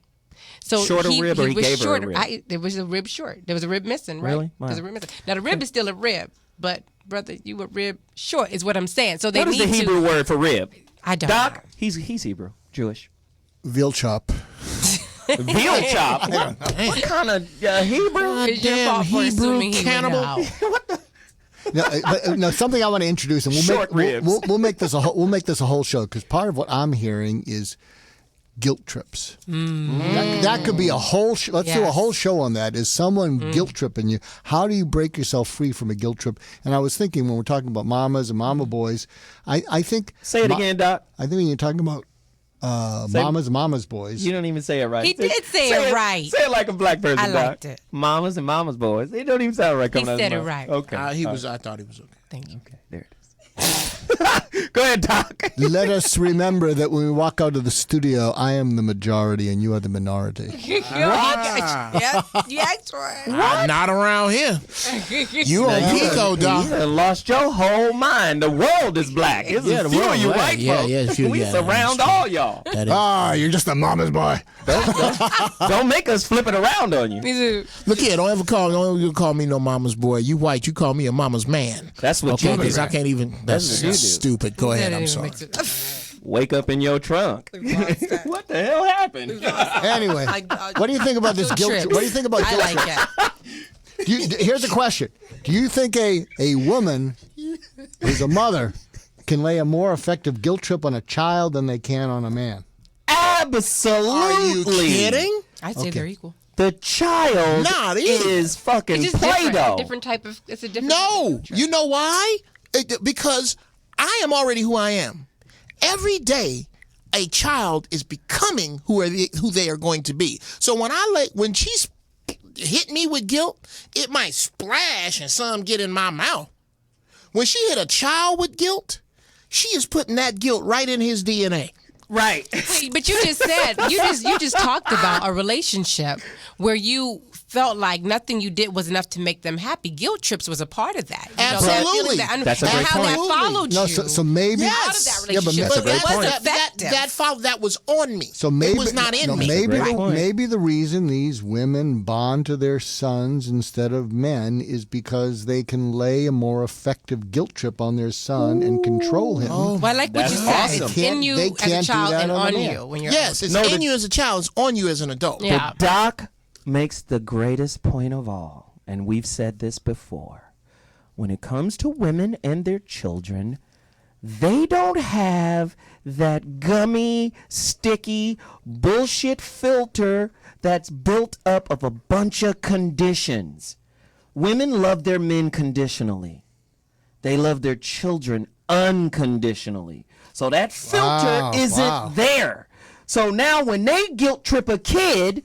So Short a rib, or he was gave her a short, rib? there was a rib short. There was a rib missing, right? Really? Wow. There's a rib missing. Now the rib is still a rib, but brother, you were rib short is what I'm saying. So they What is need the Hebrew to. word for rib? I don't Doc? know. He's Hebrew, Jewish. Veal chop. Veal chop. What kind of Hebrew? It's your Damn fault for Hebrew assuming he went cannibal. out. No, something I want to introduce, and Short ribs. we'll make this a whole show, because part of what I'm hearing is guilt trips. That could be a whole. Let's do a Yes. whole show on that. Is someone guilt tripping you? How do you break yourself free from a guilt trip? And I was thinking, when we're talking about mamas and mama boys, I think Say it again, Doc. I think when you're talking about mamas and mama's boys, You don't even say it right. He did say it right. Say it like a black person, I Doc. liked it. Mamas and mama's boys. It don't even sound right coming out of his said it mouth. right. Okay. I thought he was okay. Thank you. Okay, there it is. Go ahead, Doc. let us remember that when we walk out of the studio, I am the majority and you are the minority. Yeah, you asked for it. Not around here. You on Pico, You dog. done lost your whole mind. The world is black. It's Yeah, a the few world of you black. white Yeah, folks. yeah, it's few, We yeah, surround that's all y'all. That is. Ah, you're just a mama's boy. Don't make us flip it around on you. Look here, don't ever call me no mama's boy. You white, you call me a mama's man. That's what Okay, you do. because I can't even. That's what you do. stupid. Go ahead. That I'm even sorry. makes it- Wake up in your trunk. What the hell happened? Anyway, what do you think about this guilt? Trips. What do you think about I guilt? like it. Here's a question: do you think a woman who's a mother can lay a more effective guilt trip on a child than they can on a man? Absolutely. Are you kidding? I'd say they're equal. The child Nah, they ain't. is fucking It's just different. Play-Doh. Different type of. It's a different. No, you know why? Because I am already who I am. Every day, a child is becoming who they are going to be. So when she's hit me with guilt, it might splash and some get in my mouth. When she hit a child with guilt, she is putting that guilt right in his DNA. Right. But you just said you just talked about a relationship where you felt like nothing you did was enough to make them happy. Guilt trips was a part of that. You know, that feeling, Absolutely. That's a great how point. that followed No, you. so maybe out of that relationship. that's a But great it was point. effective. That was on me. So maybe it was not in me. Maybe Great point. maybe the reason these women bond to their sons instead of men is because they can lay a more effective guilt trip on their son and control him. Well, I like what you That's said. awesome. It's in you They as a can't do child that and on a on man. you when you're Yes, it's in you as a child. It's on you as an adult. Yeah. Doc makes the greatest point of all, and we've said this before. When it comes to women and their children, they don't have that gummy, sticky, bullshit filter that's built up of a bunch of conditions. Women love their men conditionally. They love their children unconditionally. So that filter isn't there. So now when they guilt trip a kid,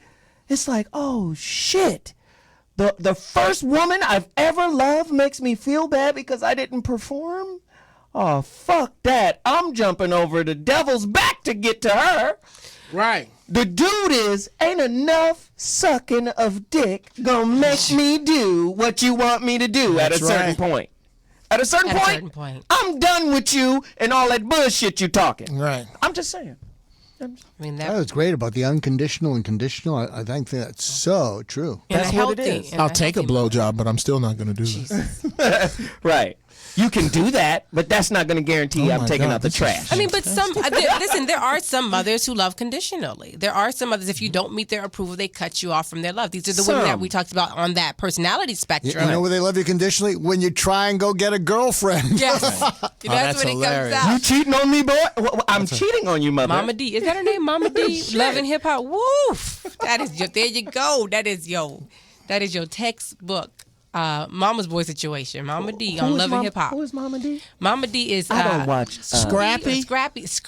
it's like, oh shit. The first woman I've ever loved makes me feel bad because I didn't perform? Oh, fuck that. I'm jumping over the devil's back to get to her. Right. The dude is, ain't enough sucking of dick gonna make me do what you want me to do at a That's certain right. point. At a certain point, I'm done with you and all that bullshit you talking. Right. I'm just saying. I mean, That was great about the unconditional and conditional. I think that's so true. That's what it is. I'll take a blowjob, but I'm still not going to do this. Right. You can do that, but that's not going to guarantee I'm my taking God, out the this is- trash. I mean, but listen, there are some mothers who love conditionally. There are some mothers, if you don't meet their approval, they cut you off from their love. These are the women that Some. we talked about on that personality You spectrum. know where they love you conditionally? When you try and go get a girlfriend. Yes. that's That's when it hilarious. comes You out. cheating on me, boy? I'm cheating on you, mother. Mama D. Is that her name? Mama D? Love and Hip Hop. Woof. That is there you go. That is your textbook. Mama's boy situation. Mama D on Love and Hip Hop. Who is Mama D? Mama D is I don't watch. Scrappy? Scrappy's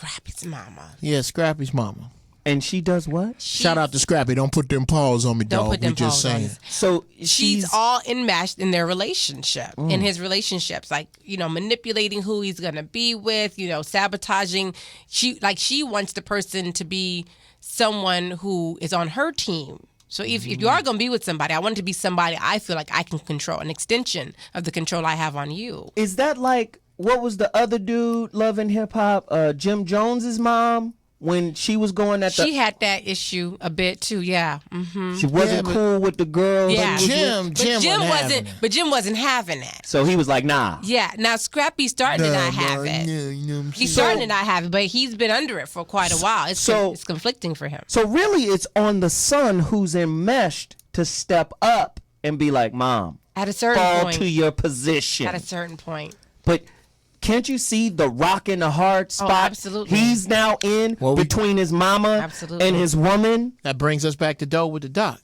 mama. Yeah, Scrappy's mama. And she does what? Shout out to Scrappy. Don't put them paws on me, Don't dog. put them We just paws on saying. us. So She's all enmeshed in their relationship, in his relationships, like, manipulating who he's gonna be with, sabotaging. She wants the person to be someone who is on her team. So if you are gonna be with somebody, I want it to be somebody I feel like I can control, an extension of the control I have on you. is that like what was the other dude, Love and Hip Hop, Jim Jones's mom, when she was going at the? She had that issue a bit too, yeah. Mm-hmm. She wasn't cool with the girl. Yeah. he was with. Jim wasn't having it. So he was like, nah. Yeah, now Scrappy's starting to not have it. He's starting to not have it, but he's been under it for quite a while. It's conflicting for him. So really, it's on the son who's enmeshed to step up and be like, Mom, At a certain fall point. to your position. At a certain point. But can't you see the rock in the hard spot? absolutely. He's now in between his mama Absolutely. and his woman. That brings us back to Doe with the doc.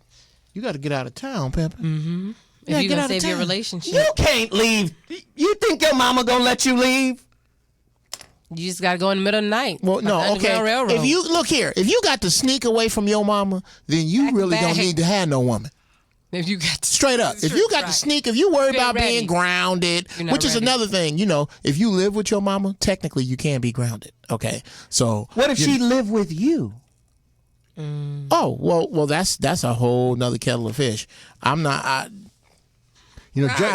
You got to get out of town, Pepper. If Yeah, you're get gonna out of save your town. relationship, You can't leave. You think your mama gonna let you leave? you just gotta go in the middle of the night. Well, like no, the okay. Underground Railroad. If you look here, if you got to sneak away from your mama, then you Back really back. don't need to have no woman. If you got to, Straight up. If you got to Right. sneak, if you worry You ain't about being ready. grounded, You're not which is ready. another thing, if you live with your mama, technically you can be grounded. Okay. So What if she live with you? Oh, well that's a whole nother kettle of fish. I'm not I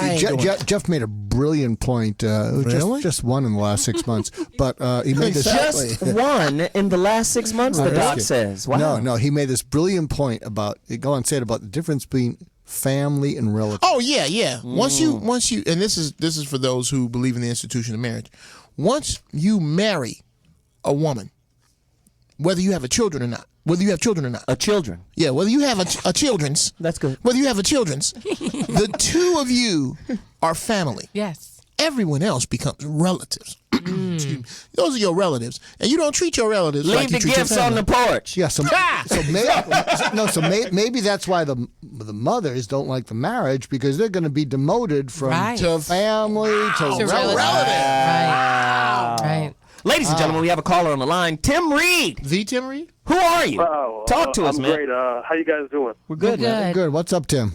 ain't doing Jeff made a brilliant point. Really? Just one in the last 6 months, but he made this. Just one in the last 6 months, the doc says. Wow. No, he made this brilliant point about. Go on, say it about the difference between family and relative. Oh yeah. Once you and this is for those who believe in the institution of marriage. Once you marry a woman, whether you have children or not. Children. Yeah, whether you have a children's. That's good. Whether you have a children's, the two of you are family. yes, Everyone else becomes relatives. Excuse me. Those are your relatives, and you don't treat your relatives Leave like you the treat your gifts on family. the porch. Yeah, maybe that's why the mothers don't like the marriage, because they're going to be demoted from Right. to family to To relative. right. Ladies and gentlemen, we have a caller on the line. Tim Reed. The Tim Reed? Who are you? Oh, Talk to us, I'm man. great. How you guys doing? We're good, man. Good. What's up, Tim?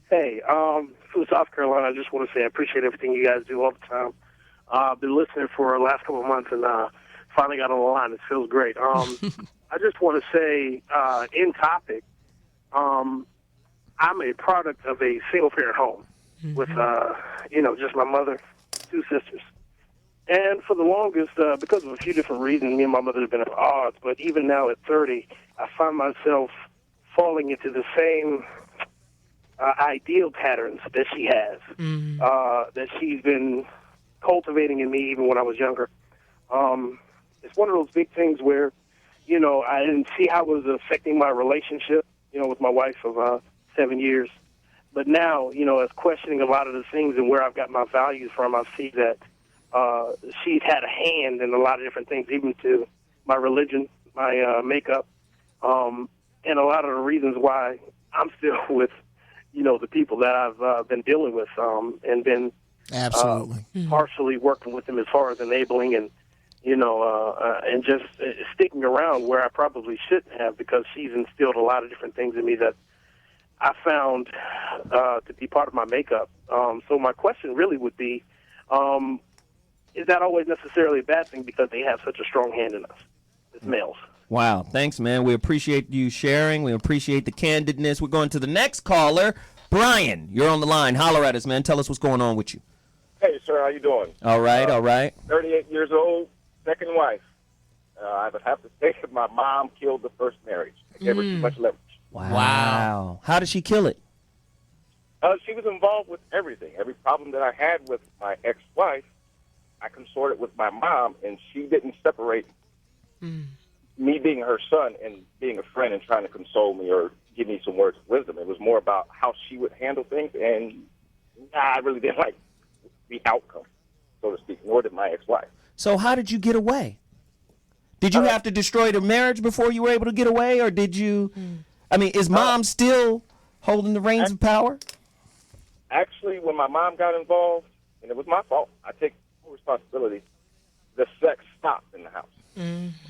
Hey, from South Carolina, I just want to say I appreciate everything you guys do all the time. I've been listening for the last couple of months and finally got on the line. It feels great. I just want to say, in topic, I'm a product of a single-parent home with, just my mother, 2 sisters. And for the longest, because of a few different reasons, me and my mother have been at odds. But even now at 30, I find myself falling into the same ideal patterns that she has, that she's been cultivating in me even when I was younger. It's one of those big things where, I didn't see how it was affecting my relationship, with my wife of 7 years. But now, as questioning a lot of the things and where I've got my values from, I see that she's had a hand in a lot of different things, even to my religion, my makeup, and a lot of the reasons why I'm still with, the people that I've been dealing with and been Absolutely. partially working with them as far as enabling and, and just sticking around where I probably shouldn't have, because she's instilled a lot of different things in me that I found to be part of my makeup. So my question really would be, is that always necessarily a bad thing because they have such a strong hand in us as males? Wow. Thanks, man. We appreciate you sharing. We appreciate the candidness. We're going to the next caller. Brian, you're on the line. Holler at us, man. Tell us what's going on with you. Hey, sir, how you doing? All right, all right. 38 years old, second wife. I would have to say that my mom killed the first marriage. I gave her too much leverage. Wow. How did she kill it? She was involved with everything. Every problem that I had with my ex-wife, I consorted with my mom, and she didn't separate me being her son and being a friend and trying to console me or give me some words of wisdom. It was more about how she would handle things, and I really didn't like the outcome, so to speak, nor did my ex-wife. So how did you get away? Did you have to destroy the marriage before you were able to get away, or did you? I mean, is mom still holding the reins of power? Actually, when my mom got involved, and it was my fault, I take full responsibility, the sex stopped in the house.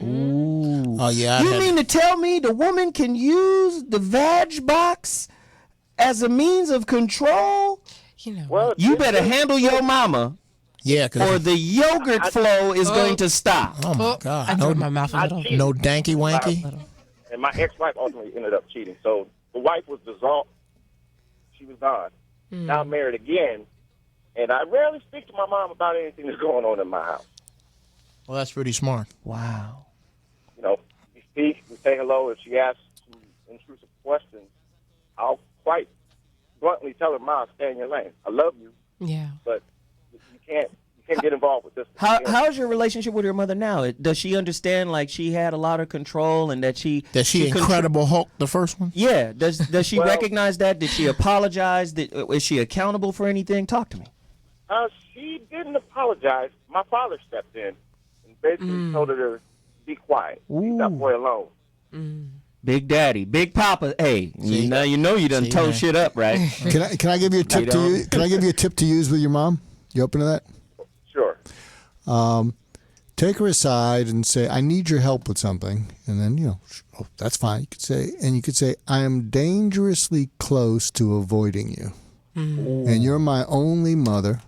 Ooh. Oh yeah. You mean to tell me the woman can use the vag box as a means of control? You know, Well, You better handle your mama, Yeah, or because the yogurt flow is going to stop. oh my I God, threw my mouth a I little. cheated. no danky wanky. And my ex-wife ultimately ended up cheating. So the wife was dissolved. She was gone. Now I'm married again, and I rarely speak to my mom about anything that's going on in my house. Well, that's pretty smart. Wow. You know, we speak, we say hello. If she asks some intrusive questions, I'll quite bluntly tell her, "Mom, stay in your lane. I love you, Yeah. but you can't get involved with this." How's your relationship with your mother now? Does she understand like she had a lot of control and that she Incredible Hulk, the first one? Yeah. Does she Well- recognize that? Did she apologize? Is she accountable for anything? Talk to me. She didn't apologize. My father stepped in and basically told her to be quiet, leave that boy alone. Big Daddy, Big Papa. Hey, now you know you done toe man. shit up, right? Can I give you a tip to use? Can I give you a tip to use with your mom? You open to that? Sure. Take her aside and say, "I need your help with something," and then oh, that's fine. You could say, "I am dangerously close to avoiding you, and you're my only mother,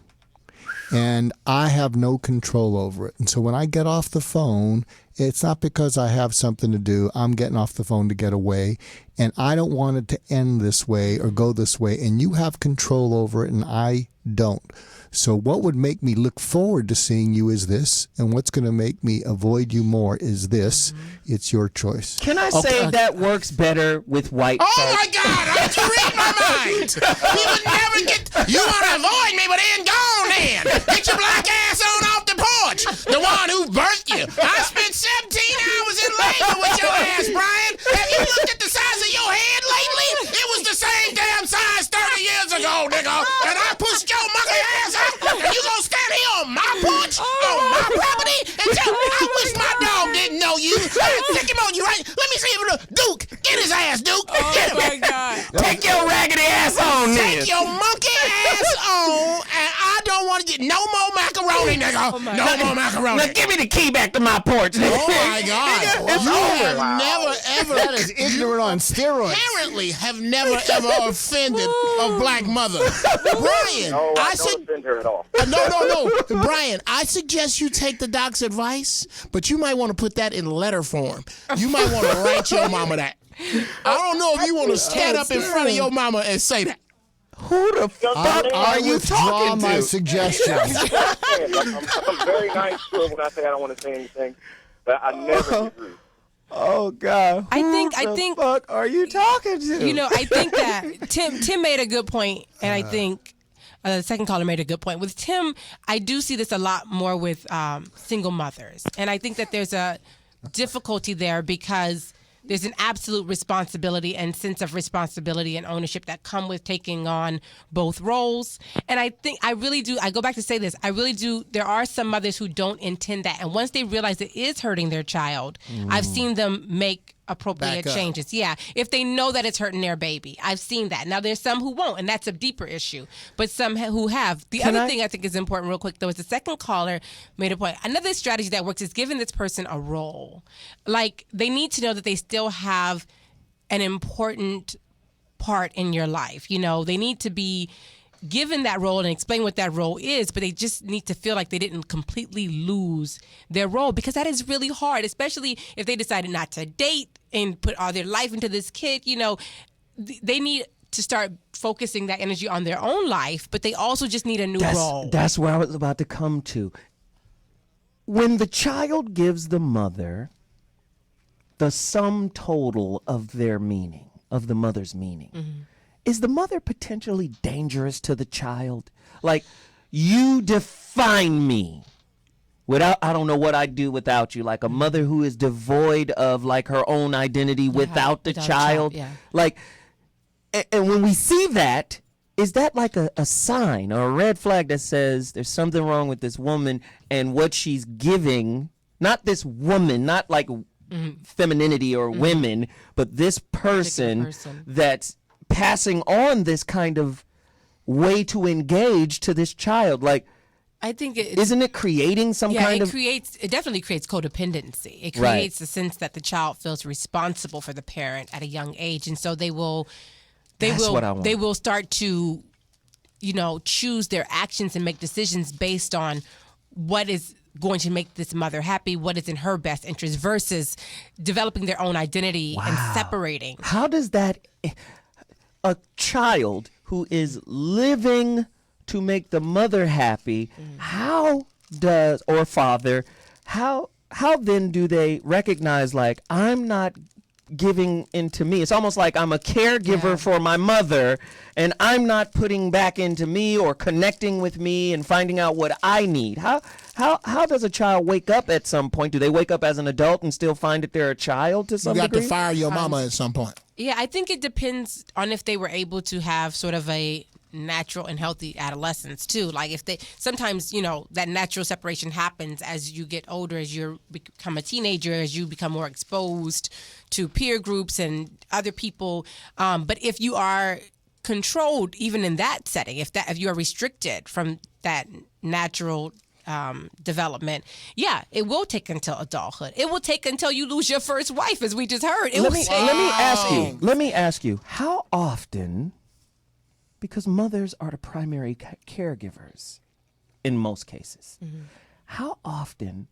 and I have no control over it. And so when I get off the phone, it's not because I have something to do. I'm getting off the phone to get away, and I don't want it to end this way or go this way. And you have control over it, and I don't. So what would make me look forward to seeing you is this, and what's going to make me avoid you more is this. It's your choice." Can I say that works better with white Oh folks? my God! Don't you read my mind? You would never get. You want to avoid me, but then go on then. Get your black ass on off the porch. The one who birthed you. I spent 17 hours in labor with your ass, Brian. Have you looked at the size of your head lately? It was the same damn size 30 years ago, nigga. And I pushed your monkey ass out. And you gonna stand here on my porch, on my property, and tell me I wish my dog didn't know you. I'd stick him on you, right? Let me see if it'll. Duke, get his ass, Duke. Get him. Oh my God. Take your raggedy ass on, then. Take your monkey ass on, and I don't want to get no more macaroni, nigga. No more macaroni. Now give me the key back to my porch. Oh my God! It's You over. have never ever. That is ignorant on steroids. Apparently, have never ever offended a black mother. Brian, No, I I don't said. offend her at all. No. Brian, I suggest you take the doc's advice, but you might want to put that in letter form. You might want to write your mama that. I don't know if you want to stand up in front of your mama and say that. Who the fuck I are you withdraw talking my to? suggestion. I'm very nice to her when I say I don't want to say anything, but I never agree. Oh God! I think- Who the fuck are you talking to? You know, I think that Tim made a good point, and I think the second caller made a good point. With Tim, I do see this a lot more with single mothers, and I think that there's a difficulty there because there's an absolute responsibility and sense of responsibility and ownership that come with taking on both roles. And I think I go back to say this, I really do, there are some mothers who don't intend that. And once they realize it is hurting their child, I've seen them make appropriate Back up. changes. Yeah. If they know that it's hurting their baby. I've seen that. Now there's some who won't, and that's a deeper issue. But some who have. The other thing I think is important real quick though is the second caller made a point. Another strategy that works is giving this person a role. Like they need to know that they still have an important part in your life. You know, they need to be given that role and explain what that role is, but they just need to feel like they didn't completely lose their role, because that is really hard, especially if they decided not to date and put all their life into this kid. You know, they need to start focusing that energy on their own life, but they also just need a new role. That's where I was about to come to. When the child gives the mother the sum total of their meaning, of the mother's meaning, is the mother potentially dangerous to the child? Like, you define me. I don't know what I'd do without you. Like a mother who is devoid of like her own identity without the child. Yeah. Like, and when we see that, is that like a sign or a red flag that says there's something wrong with this woman and what she's giving? Not this woman, not like femininity or women, but this person that's passing on this kind of way to engage to this child. Like, I think isn't it creating some kind of... it definitely creates codependency. It creates the sense that the child feels responsible for the parent at a young age. And so they will start to, choose their actions and make decisions based on what is going to make this mother happy, what is in her best interest, versus developing their own identity and separating. How does that... A child who is living to make the mother happy, how then do they recognize, like, I'm not giving into me? It's almost like I'm a caregiver for my mother, and I'm not putting back into me or connecting with me and finding out what I need. How does a child wake up at some point? Do they wake up as an adult and still find that they're a child to some degree? You got to fire your mama at some point. Yeah, I think it depends on if they were able to have sort of a natural and healthy adolescence too. Like if they sometimes, that natural separation happens as you get older, as you become a teenager, as you become more exposed to peer groups and other people. But if you are controlled even in that setting, if you are restricted from that natural development, it will take until adulthood. It will take until you lose your first wife, as we just heard. Let me ask you, how often, because mothers are the primary caregivers in most cases, how often,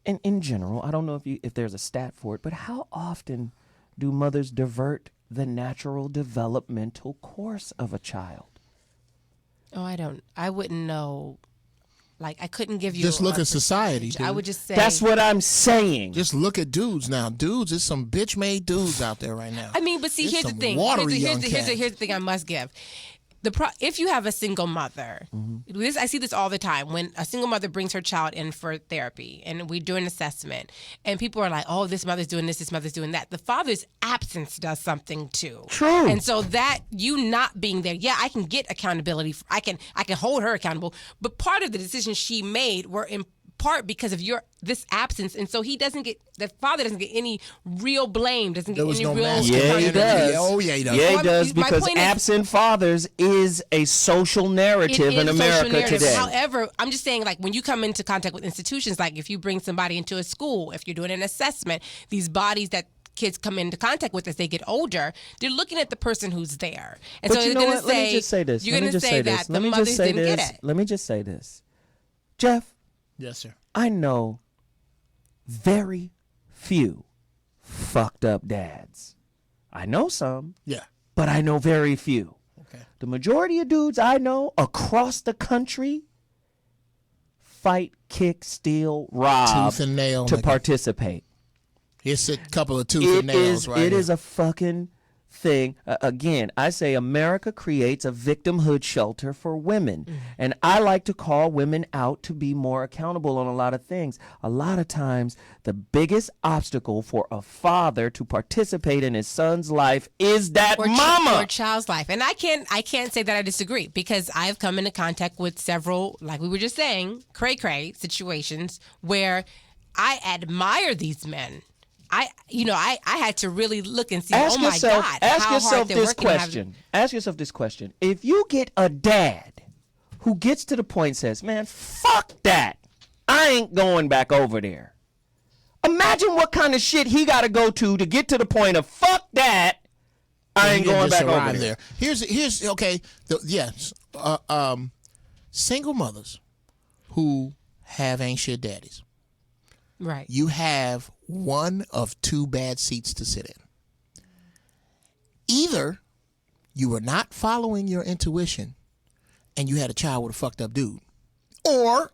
and in general, I don't know if there's a stat for it, but how often do mothers divert the natural developmental course of a child? Oh, I wouldn't know. Like, I couldn't give you... Just look at society, dude. I would just say... That's what I'm saying. Just look at dudes now. Dudes, there's some bitch-made dudes out there right now. I mean, but see, here's the thing. Here's the thing I must give. If you have a single mother, I see this all the time. When a single mother brings her child in for therapy and we do an assessment and people are like, oh, this mother's doing this mother's doing that. The father's absence does something too. True. And so that you not being there, I can get accountability. I can hold her accountable. But part of the decisions she made were in part because of this absence, and so the father doesn't get any real blame, doesn't get any real accountability. Yeah, he does. Oh, yeah, he does. Yeah, he does, because absent fathers is a social narrative in America today. However, I'm just saying, like, when you come into contact with institutions, like if you bring somebody into a school, if you're doing an assessment, these bodies that kids come into contact with as they get older, they're looking at the person who's there. And but so you know what? Let me just say this. You're going to say that the mothers didn't get it. Let me just say this. Jeff. Yes, sir. I know very few fucked up dads. I know some. Yeah. But I know very few. Okay. The majority of dudes I know across the country fight, kick, steal, rob tooth and nail, to participate. It's a couple of tooth and nails right It is a fucking thing. Again, I say America creates a victimhood shelter for women. And I like to call women out to be more accountable on a lot of things. A lot of times, the biggest obstacle for a father to participate in his son's life is that mama. Or child's life. And I can't say that I disagree, because I've come into contact with several, like we were just saying, cray-cray situations where I admire these men. I had to really look and see, God, how hard they're working. Ask yourself this question. If you get a dad who gets to the point and says, man, fuck that. I ain't going back over there. Imagine what kind of shit he got to go to get to the point of, fuck that. I ain't going back over there. Here's okay. Single mothers who have ain't shit daddies. Right. You have one of two bad seats to sit in. Either you were not following your intuition and you had a child with a fucked up dude, or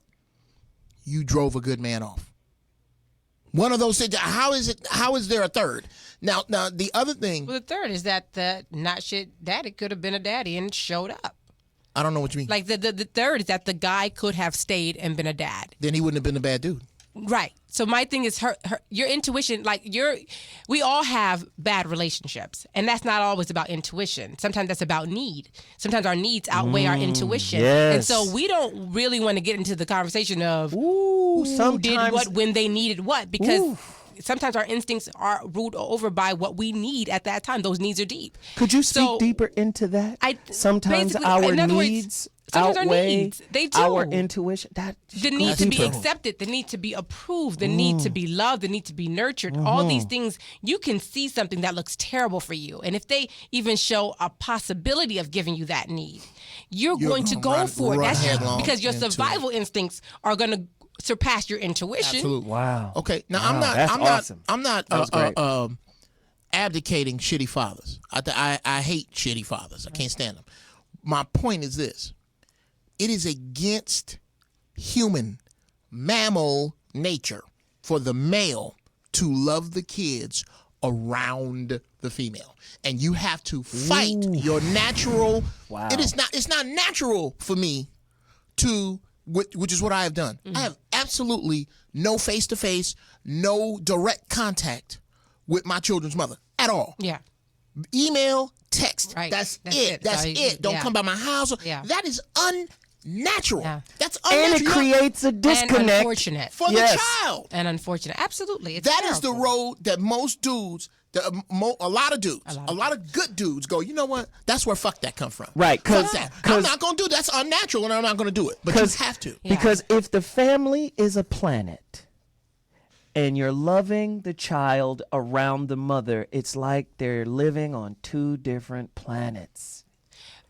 you drove a good man off. One of those things. How is there a third? Now the other thing. Well, the third is that the not shit daddy could have been a daddy and showed up. I don't know what you mean. Like the third is that the guy could have stayed and been a dad. Then he wouldn't have been a bad dude. Right. So my thing is your intuition, we all have bad relationships, and that's not always about intuition. Sometimes that's about need. Sometimes our needs outweigh our intuition. yes. And so we don't really want to get into the conversation of who did sometimes- what when they needed what, because sometimes our instincts are ruled over by what we need at that time. Those needs are deep. Could you speak So, deeper into that? Sometimes basically, our in other words, needs sometimes our outweigh needs. They do. our intuition. That The need to be accepted, the need to be approved, the need to be loved, the need to be nurtured. All these things, you can see something that looks terrible for you. And if they even show a possibility of giving you that need, you're going to go for it. That's because your survival instincts are going to surpass your intuition. Absolutely. Wow. Okay. Now That's awesome. I'm not abdicating shitty fathers. I hate shitty fathers. I can't stand them. My point is this: it is against human mammal nature for the male to love the kids around the female, and you have to fight your natural. Wow. It's not natural for me to, which is what I have done. I have absolutely no face-to-face, no direct contact with my children's mother at all. Yeah. Email, text. Right. That's That's it. it. That's So it. Don't yeah. come by my house. Yeah. That is unnatural. Yeah. That's And unnatural. it creates a And disconnect. unfortunate. for Yes. the child. And unfortunate. Absolutely. It's That is the terrible. road that most dudes, a lot of dudes, a lot of good dudes go, you know what? That's where fuck that come from. Right, Fuck that. I'm not going to do it. That's unnatural, and I'm not going to do it. But you have to. Yeah. Because if the family is a planet and you're loving the child around the mother, it's like they're living on two different planets.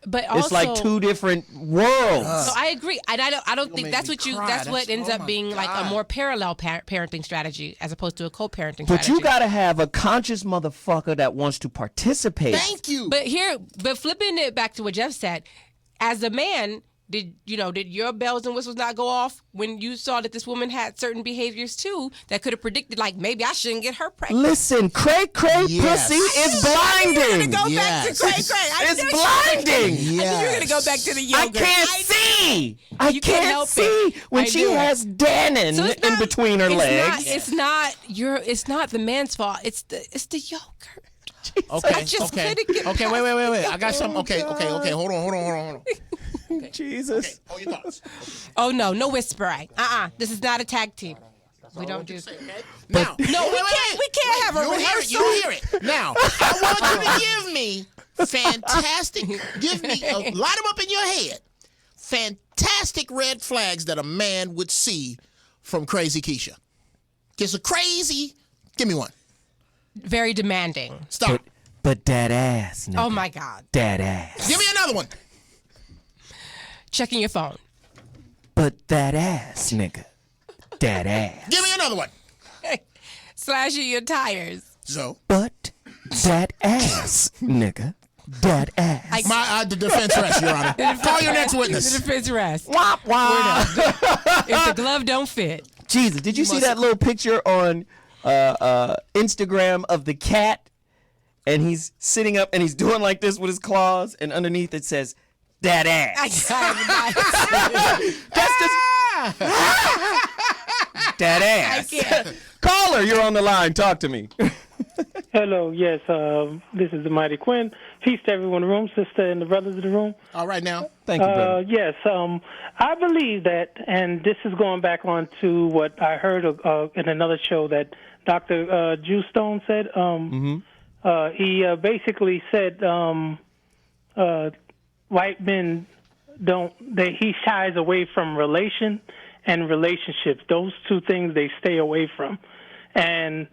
But also, It's like two different worlds. So I agree, and I don't think make that's me what you. cry. That's what That's- ends oh up my being like a God. more parallel parenting strategy as opposed to a co-parenting. But strategy. you gotta have a conscious motherfucker that wants to participate. Thank you. But flipping it back to what Jeff said, as a man, did your bells and whistles not go off when you saw that this woman had certain behaviors too that could have predicted, like, maybe I shouldn't get her pregnant? Listen, cray Yes. pussy is blinding. Go back to Yes. cray cray. It's blinding. I knew you were gonna go back to the I yogurt. can't see. I You can't can't help see it. when I she knew it. has Dannon So it's in not- between her legs. It's not the man's fault. It's the yogurt. Okay. just Okay. couldn't get Okay. past Wait. I got something. Okay. Hold on. Jesus. Hold your thoughts. Oh no whispering. This is not a tag team. We don't do. Now, No, we can't have a You hear it. rehearsal. You hear it. Now, I want you to give me line them up in your head. Fantastic red flags that a man would see from Crazy Keisha. Get some crazy. Give me one. Very demanding. Stop. But that ass, nigga. Oh my God. That ass. Give me another one. Checking your phone. But that ass, nigga. That ass. Give me another one. Slashing your tires. So, But that ass, nigga. That ass. the defense rest, Your Honor. Call your next The witness. defense rest. Wop, wop. If the glove don't fit. Jesus, did you see that little picture on Instagram of the cat? And he's sitting up and he's doing like this with his claws, and underneath it says, that ass. That's just that ass. can't. Caller, you're on the line. Talk to me. Hello, yes, this is the Mighty Quinn. Peace to everyone in the room, sister and the brothers in the room. All right, now. Thank you, brother. Yes, I believe that, and this is going back on to what I heard in another show that Dr. Jewstone said. He basically said white men he shies away from relation and relationships. Those two things they stay away from. And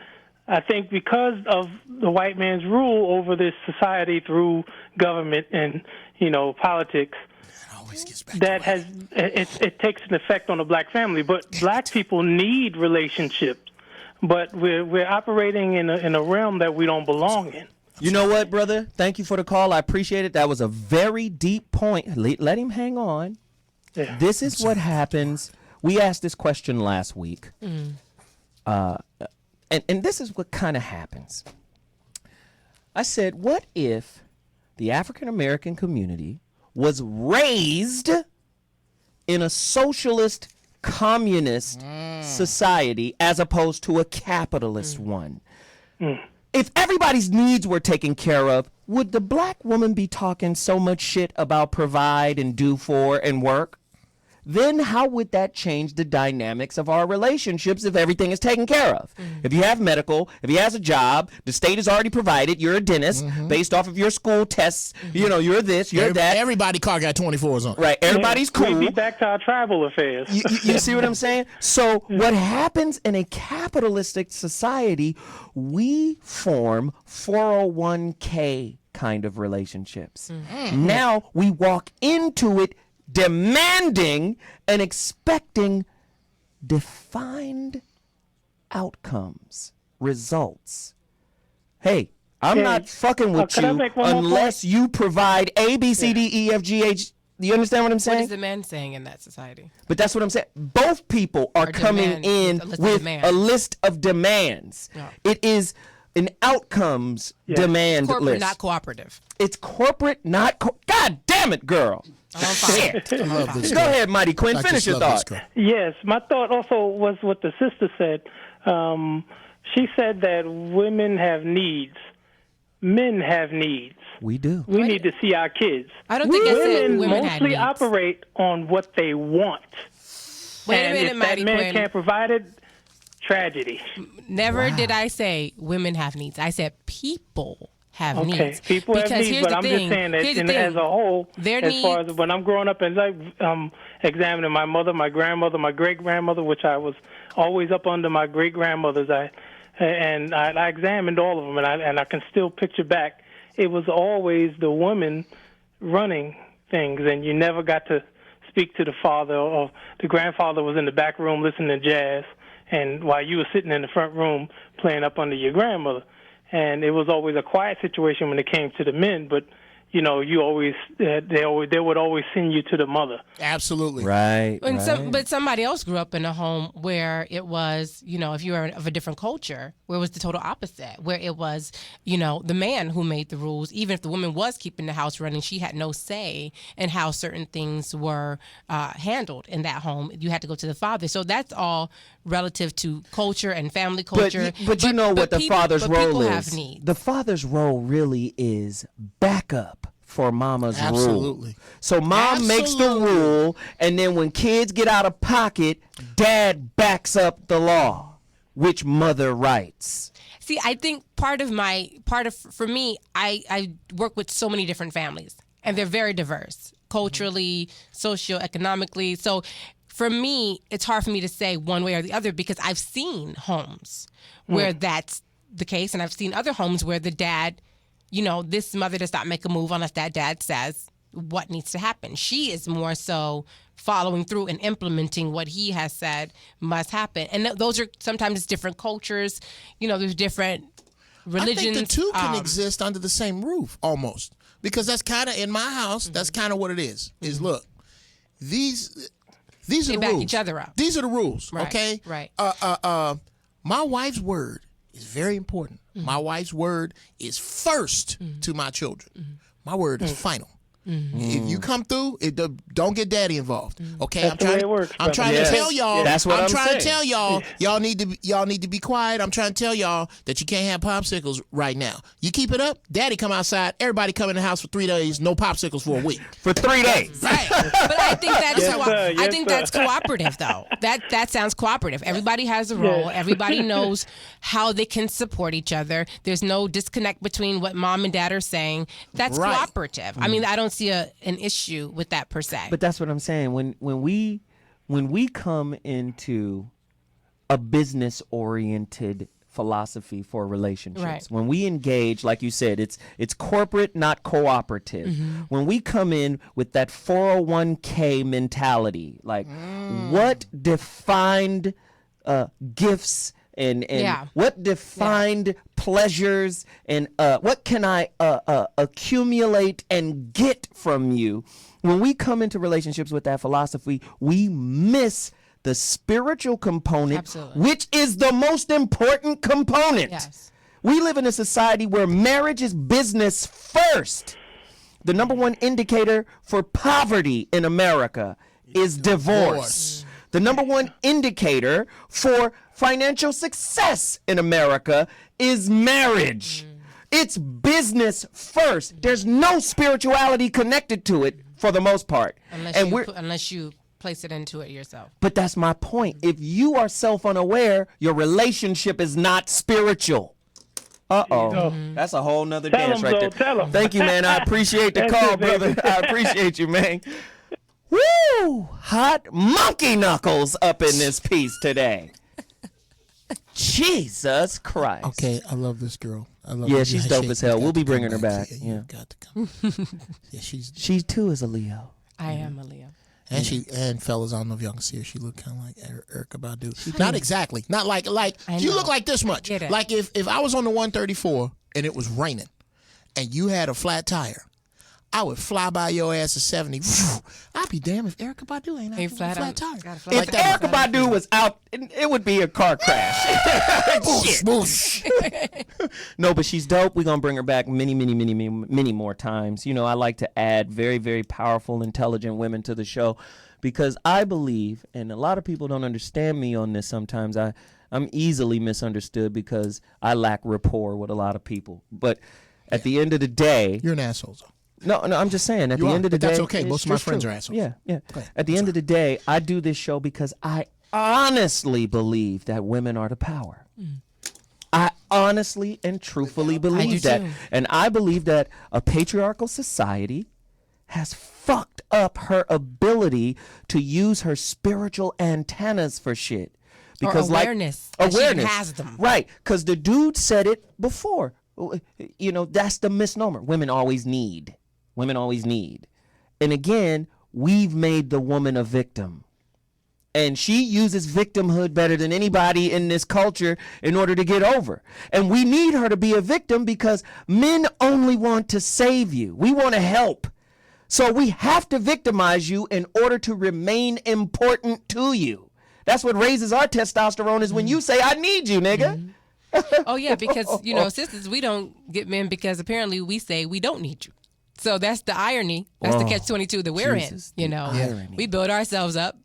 I think because of the white man's rule over this society through government and, politics, it takes an effect on the black family. But black people need relationships, but we're operating in a realm that we don't belong in. You know what, brother? Thank you for the call. I appreciate it. That was a very deep point. Let him hang on. Yeah. This is what happens. We asked this question last week. And this is what kind of happens. I said, what if the African American community was raised in a socialist communist society as opposed to a capitalist one. If everybody's needs were taken care of, would the black woman be talking so much shit about provide and do for and work? Then how would that change the dynamics of our relationships if everything is taken care of? If you have medical, if he has a job, the state has already provided, you're a dentist based off of your school tests, you know, you're this, you're that. Everybody car got 24s on. Right, everybody's cool. We'd be back to our tribal affairs. You see what I'm saying? So what happens in a capitalistic society, we form 401k kind of relationships. Now we walk into it demanding and expecting defined outcomes, results. Hey, I'm not fucking with Can I you make one more unless you provide A, B, C, D, E, F, G, H. Do you understand what I'm What saying? is the man saying in that society? But that's what I'm saying. Both people are coming in with a list of demands. Yeah. It is an outcomes demand Corporate, list. not cooperative. It's corporate, not God damn it, girl. Shit. I love this. Go ahead, Mighty Quinn. I Finish just your love this thought. girl. Yes, my thought also was what the sister said. She said that women have needs, men have needs. We do. We need to see our kids. I don't think I said Women women had mostly needs. operate on what they want. Wait a And minute, if Mighty that man Quinn. can't provide it, tragedy. Never did I say women have needs. I said people have Okay, needs. people have Because needs, here's but the I'm thing. just saying that Here's the as a whole, Their as far needs- as when I'm growing up and examining my mother, my grandmother, my great-grandmother, which I was always up under my great-grandmothers, I examined all of them, and I can still picture back. It was always the woman running things, and you never got to speak to the father, or the grandfather was in the back room listening to jazz, and while you were sitting in the front room playing up under your grandmother. And it was always a quiet situation when it came to the men, but you know, they would always send you to the mother. Absolutely. Right. But somebody else grew up in a home where it was, you know, if you were of a different culture, where it was the total opposite, where it was, you know, the man who made the rules. Even if the woman was keeping the house running, she had no say in how certain things were handled in that home. You had to go to the father. So that's all relative to culture and family culture. But you know what the father's role people is. Have needs. The father's role really is backup for mama's rule. Absolutely. So mom makes the rule, and then when kids get out of pocket, dad backs up the law, which mother writes. See, I think for me, I work with so many different families, and they're very diverse, culturally, socioeconomically. So for me, it's hard for me to say one way or the other because I've seen homes where that's the case, and I've seen other homes where the dad, you know, this mother does not make a move unless that dad says what needs to happen. She is more so following through and implementing what he has said must happen. And those are sometimes different cultures. You know, there's different religions. I think the two can exist under the same roof almost, because that's kind of in my house. That's kind of what it is. Is look, these are the back rules. each other up. These are the rules. Right, Okay. right. My wife's word is very important. My wife's word is first to my children. My word is final. If you come through, don't get daddy involved. Okay, That's the way it works, I'm trying brother. to Yes. tell y'all. That's what I'm trying saying. to tell y'all. Y'all need to be quiet. I'm trying to tell y'all that you can't have popsicles right now. You keep it up, daddy come outside. Everybody come in the house for 3 days. No popsicles for a week. For 3 days. Right. But I think that's Yes, sir. Yes, I think that's cooperative though. That sounds cooperative. Everybody has a role. Everybody knows how they can support each other. There's no disconnect between what mom and dad are saying. That's Right. cooperative. I mean, I don't see an issue with that per se. But that's what I'm saying. When we come into a business oriented philosophy for relationships, Right. when we engage, like you said, it's corporate, not cooperative. When we come in with that 401k mentality, like what defined gifts and Yeah. what defined pleasures and what can I accumulate and get from you? When we come into relationships with that philosophy, we miss the spiritual component, Absolutely. which is the most important component. Yes. We live in a society where marriage is business first. The number one indicator for poverty in America is divorce. The number one indicator for financial success in America is marriage. It's business first. There's no spirituality connected to it for the most part. Unless you place it into it yourself. But that's my point. If you are self-unaware, your relationship is not spiritual. That's a whole nother dance right there. Tell him. Thank you, man. I appreciate the call, brother. I appreciate you, man. Woo! Hot monkey knuckles up in this piece today. Jesus Christ. Okay, I love this girl. I love Yeah, her. she's You dope got as hell. to We'll be come bringing her back. Yeah, Yeah. you got to come. Yeah, She too is a Leo. I am a Leo. and fellas, I don't know if y'all can see her. She look kind of like Erykah Badu. Not exactly. Not like you know. look like this much. Get it. Like if I was on the 134 and it was raining, and you had a flat tire, I would fly by your ass at 70. I'd be damned if Erykah Badu ain't out Hey, with a flat flat out. tire. Gotta fly If Erykah Badu was out, it would be a car crash. Boosh, boosh. No, but she's dope. We're going to bring her back many more times. You know, I like to add very, very powerful, intelligent women to the show because I believe, and a lot of people don't understand me on this sometimes, I'm easily misunderstood because I lack rapport with a lot of people. But at the end of the day... You're an asshole, though. No, I'm just saying. At You the are, end of the but day, that's okay. it's Most of my just friends true. are assholes. Yeah. ahead. At the end of the day, I do this show because I honestly believe that women are the power. I honestly and truthfully believe that, too. and I believe that a patriarchal society has fucked up her ability to use her spiritual antennas for shit. Because awareness, that she awareness has them. Right, because the dude said it before. You know, that's the misnomer. Women always need. And again, we've made the woman a victim. And she uses victimhood better than anybody in this culture in order to get over. And we need her to be a victim because men only want to save you. We want to help. So we have to victimize you in order to remain important to you. That's what raises our testosterone is when you say, I need you, nigga. Oh yeah, because sisters, we don't get men because apparently we say we don't need you. So that's the irony. That's the catch-22 that we're Jesus, in. You know, irony. we build ourselves up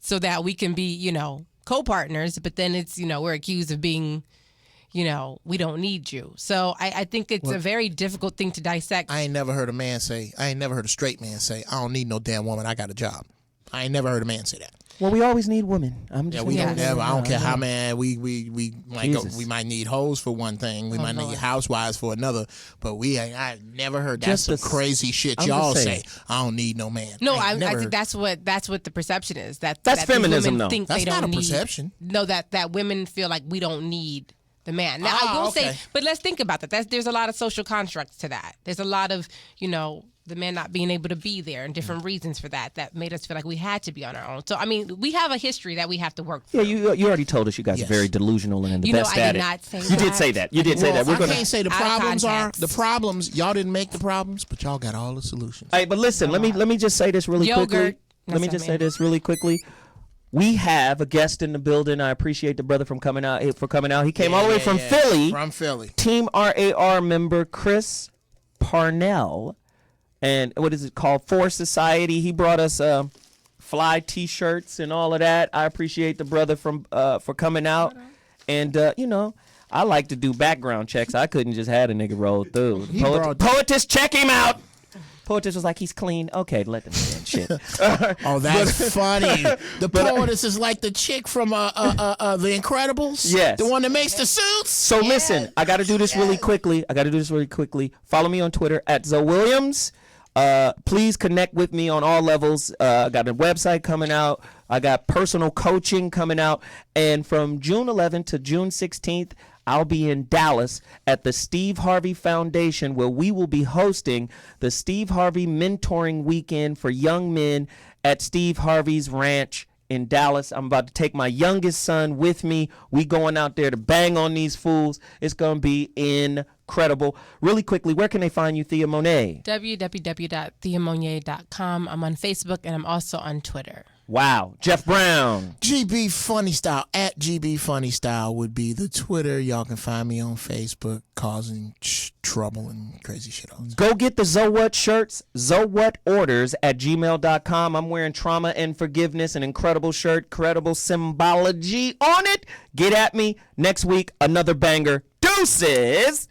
so that we can be, co-partners. But then it's, we're accused of being, we don't need you. So I think it's a very difficult thing to dissect. I ain't never heard a straight man say, I don't need no damn woman. I got a job. I ain't never heard a man say that. Well, we always need women. We don't never. I don't care how man we might go. Jesus. We might need hoes for one thing. We might need housewives for another. But I never heard that's some crazy shit I'm y'all just say. saying. I don't need no man. No, I I never think heard. that's what the perception is. That's feminism, these women though. Think That's they not don't a need, perception. No, that women feel like we don't need the man. Now I will okay. say, but let's think about that. There's a lot of social constructs to that. There's a lot of the man not being able to be there and different reasons for that made us feel like we had to be on our own. So I mean, we have a history that we have to work through. Yeah, you already told us you guys Yes. are very delusional and the best I at did it. not say You that. did say that. You did say that. We're I gonna. can't say the Out of problems are context. the problems. Y'all didn't make the problems, but y'all got all the solutions. Hey, but listen, let me just say this really quickly. Yogurt. Let me That's just what I say mean. this really quickly. We have a guest in the building. I appreciate the brother from coming out. He came all the way from Philly. From Philly. Team RAR member Chris Parnell, and what is it called? For Society. He brought us fly T-shirts and all of that. I appreciate the brother from for coming out, and I like to do background checks. I couldn't just have a nigga roll through. Poetess, check him out. Poetess was like, he's clean. Okay, let them in. Shit. Oh, that's funny. The poetess is like the chick from The Incredibles. Yes. The one that makes the suits. So listen, I got to do this really quickly. Follow me on Twitter at Zoe Williams. Please connect with me on all levels. I got a website coming out. I got personal coaching coming out. And from June 11th to June 16th, I'll be in Dallas at the Steve Harvey Foundation, where we will be hosting the Steve Harvey Mentoring Weekend for young men at Steve Harvey's Ranch in Dallas. I'm about to take my youngest son with me. We going out there to bang on these fools. It's going to be incredible. Really quickly, where can they find you, Thea Monet? www.theamonnier.com. I'm on Facebook and I'm also on Twitter. Wow. Jeff Brown. GB Funny Style, at GB Funny Style would be the Twitter. Y'all can find me on Facebook causing trouble and crazy shit all the time. Go get the So What shirts, SoWhatOrders@gmail.com. I'm wearing Trauma and Forgiveness, an incredible shirt, credible symbology on it. Get at me next week, another banger. Deuces!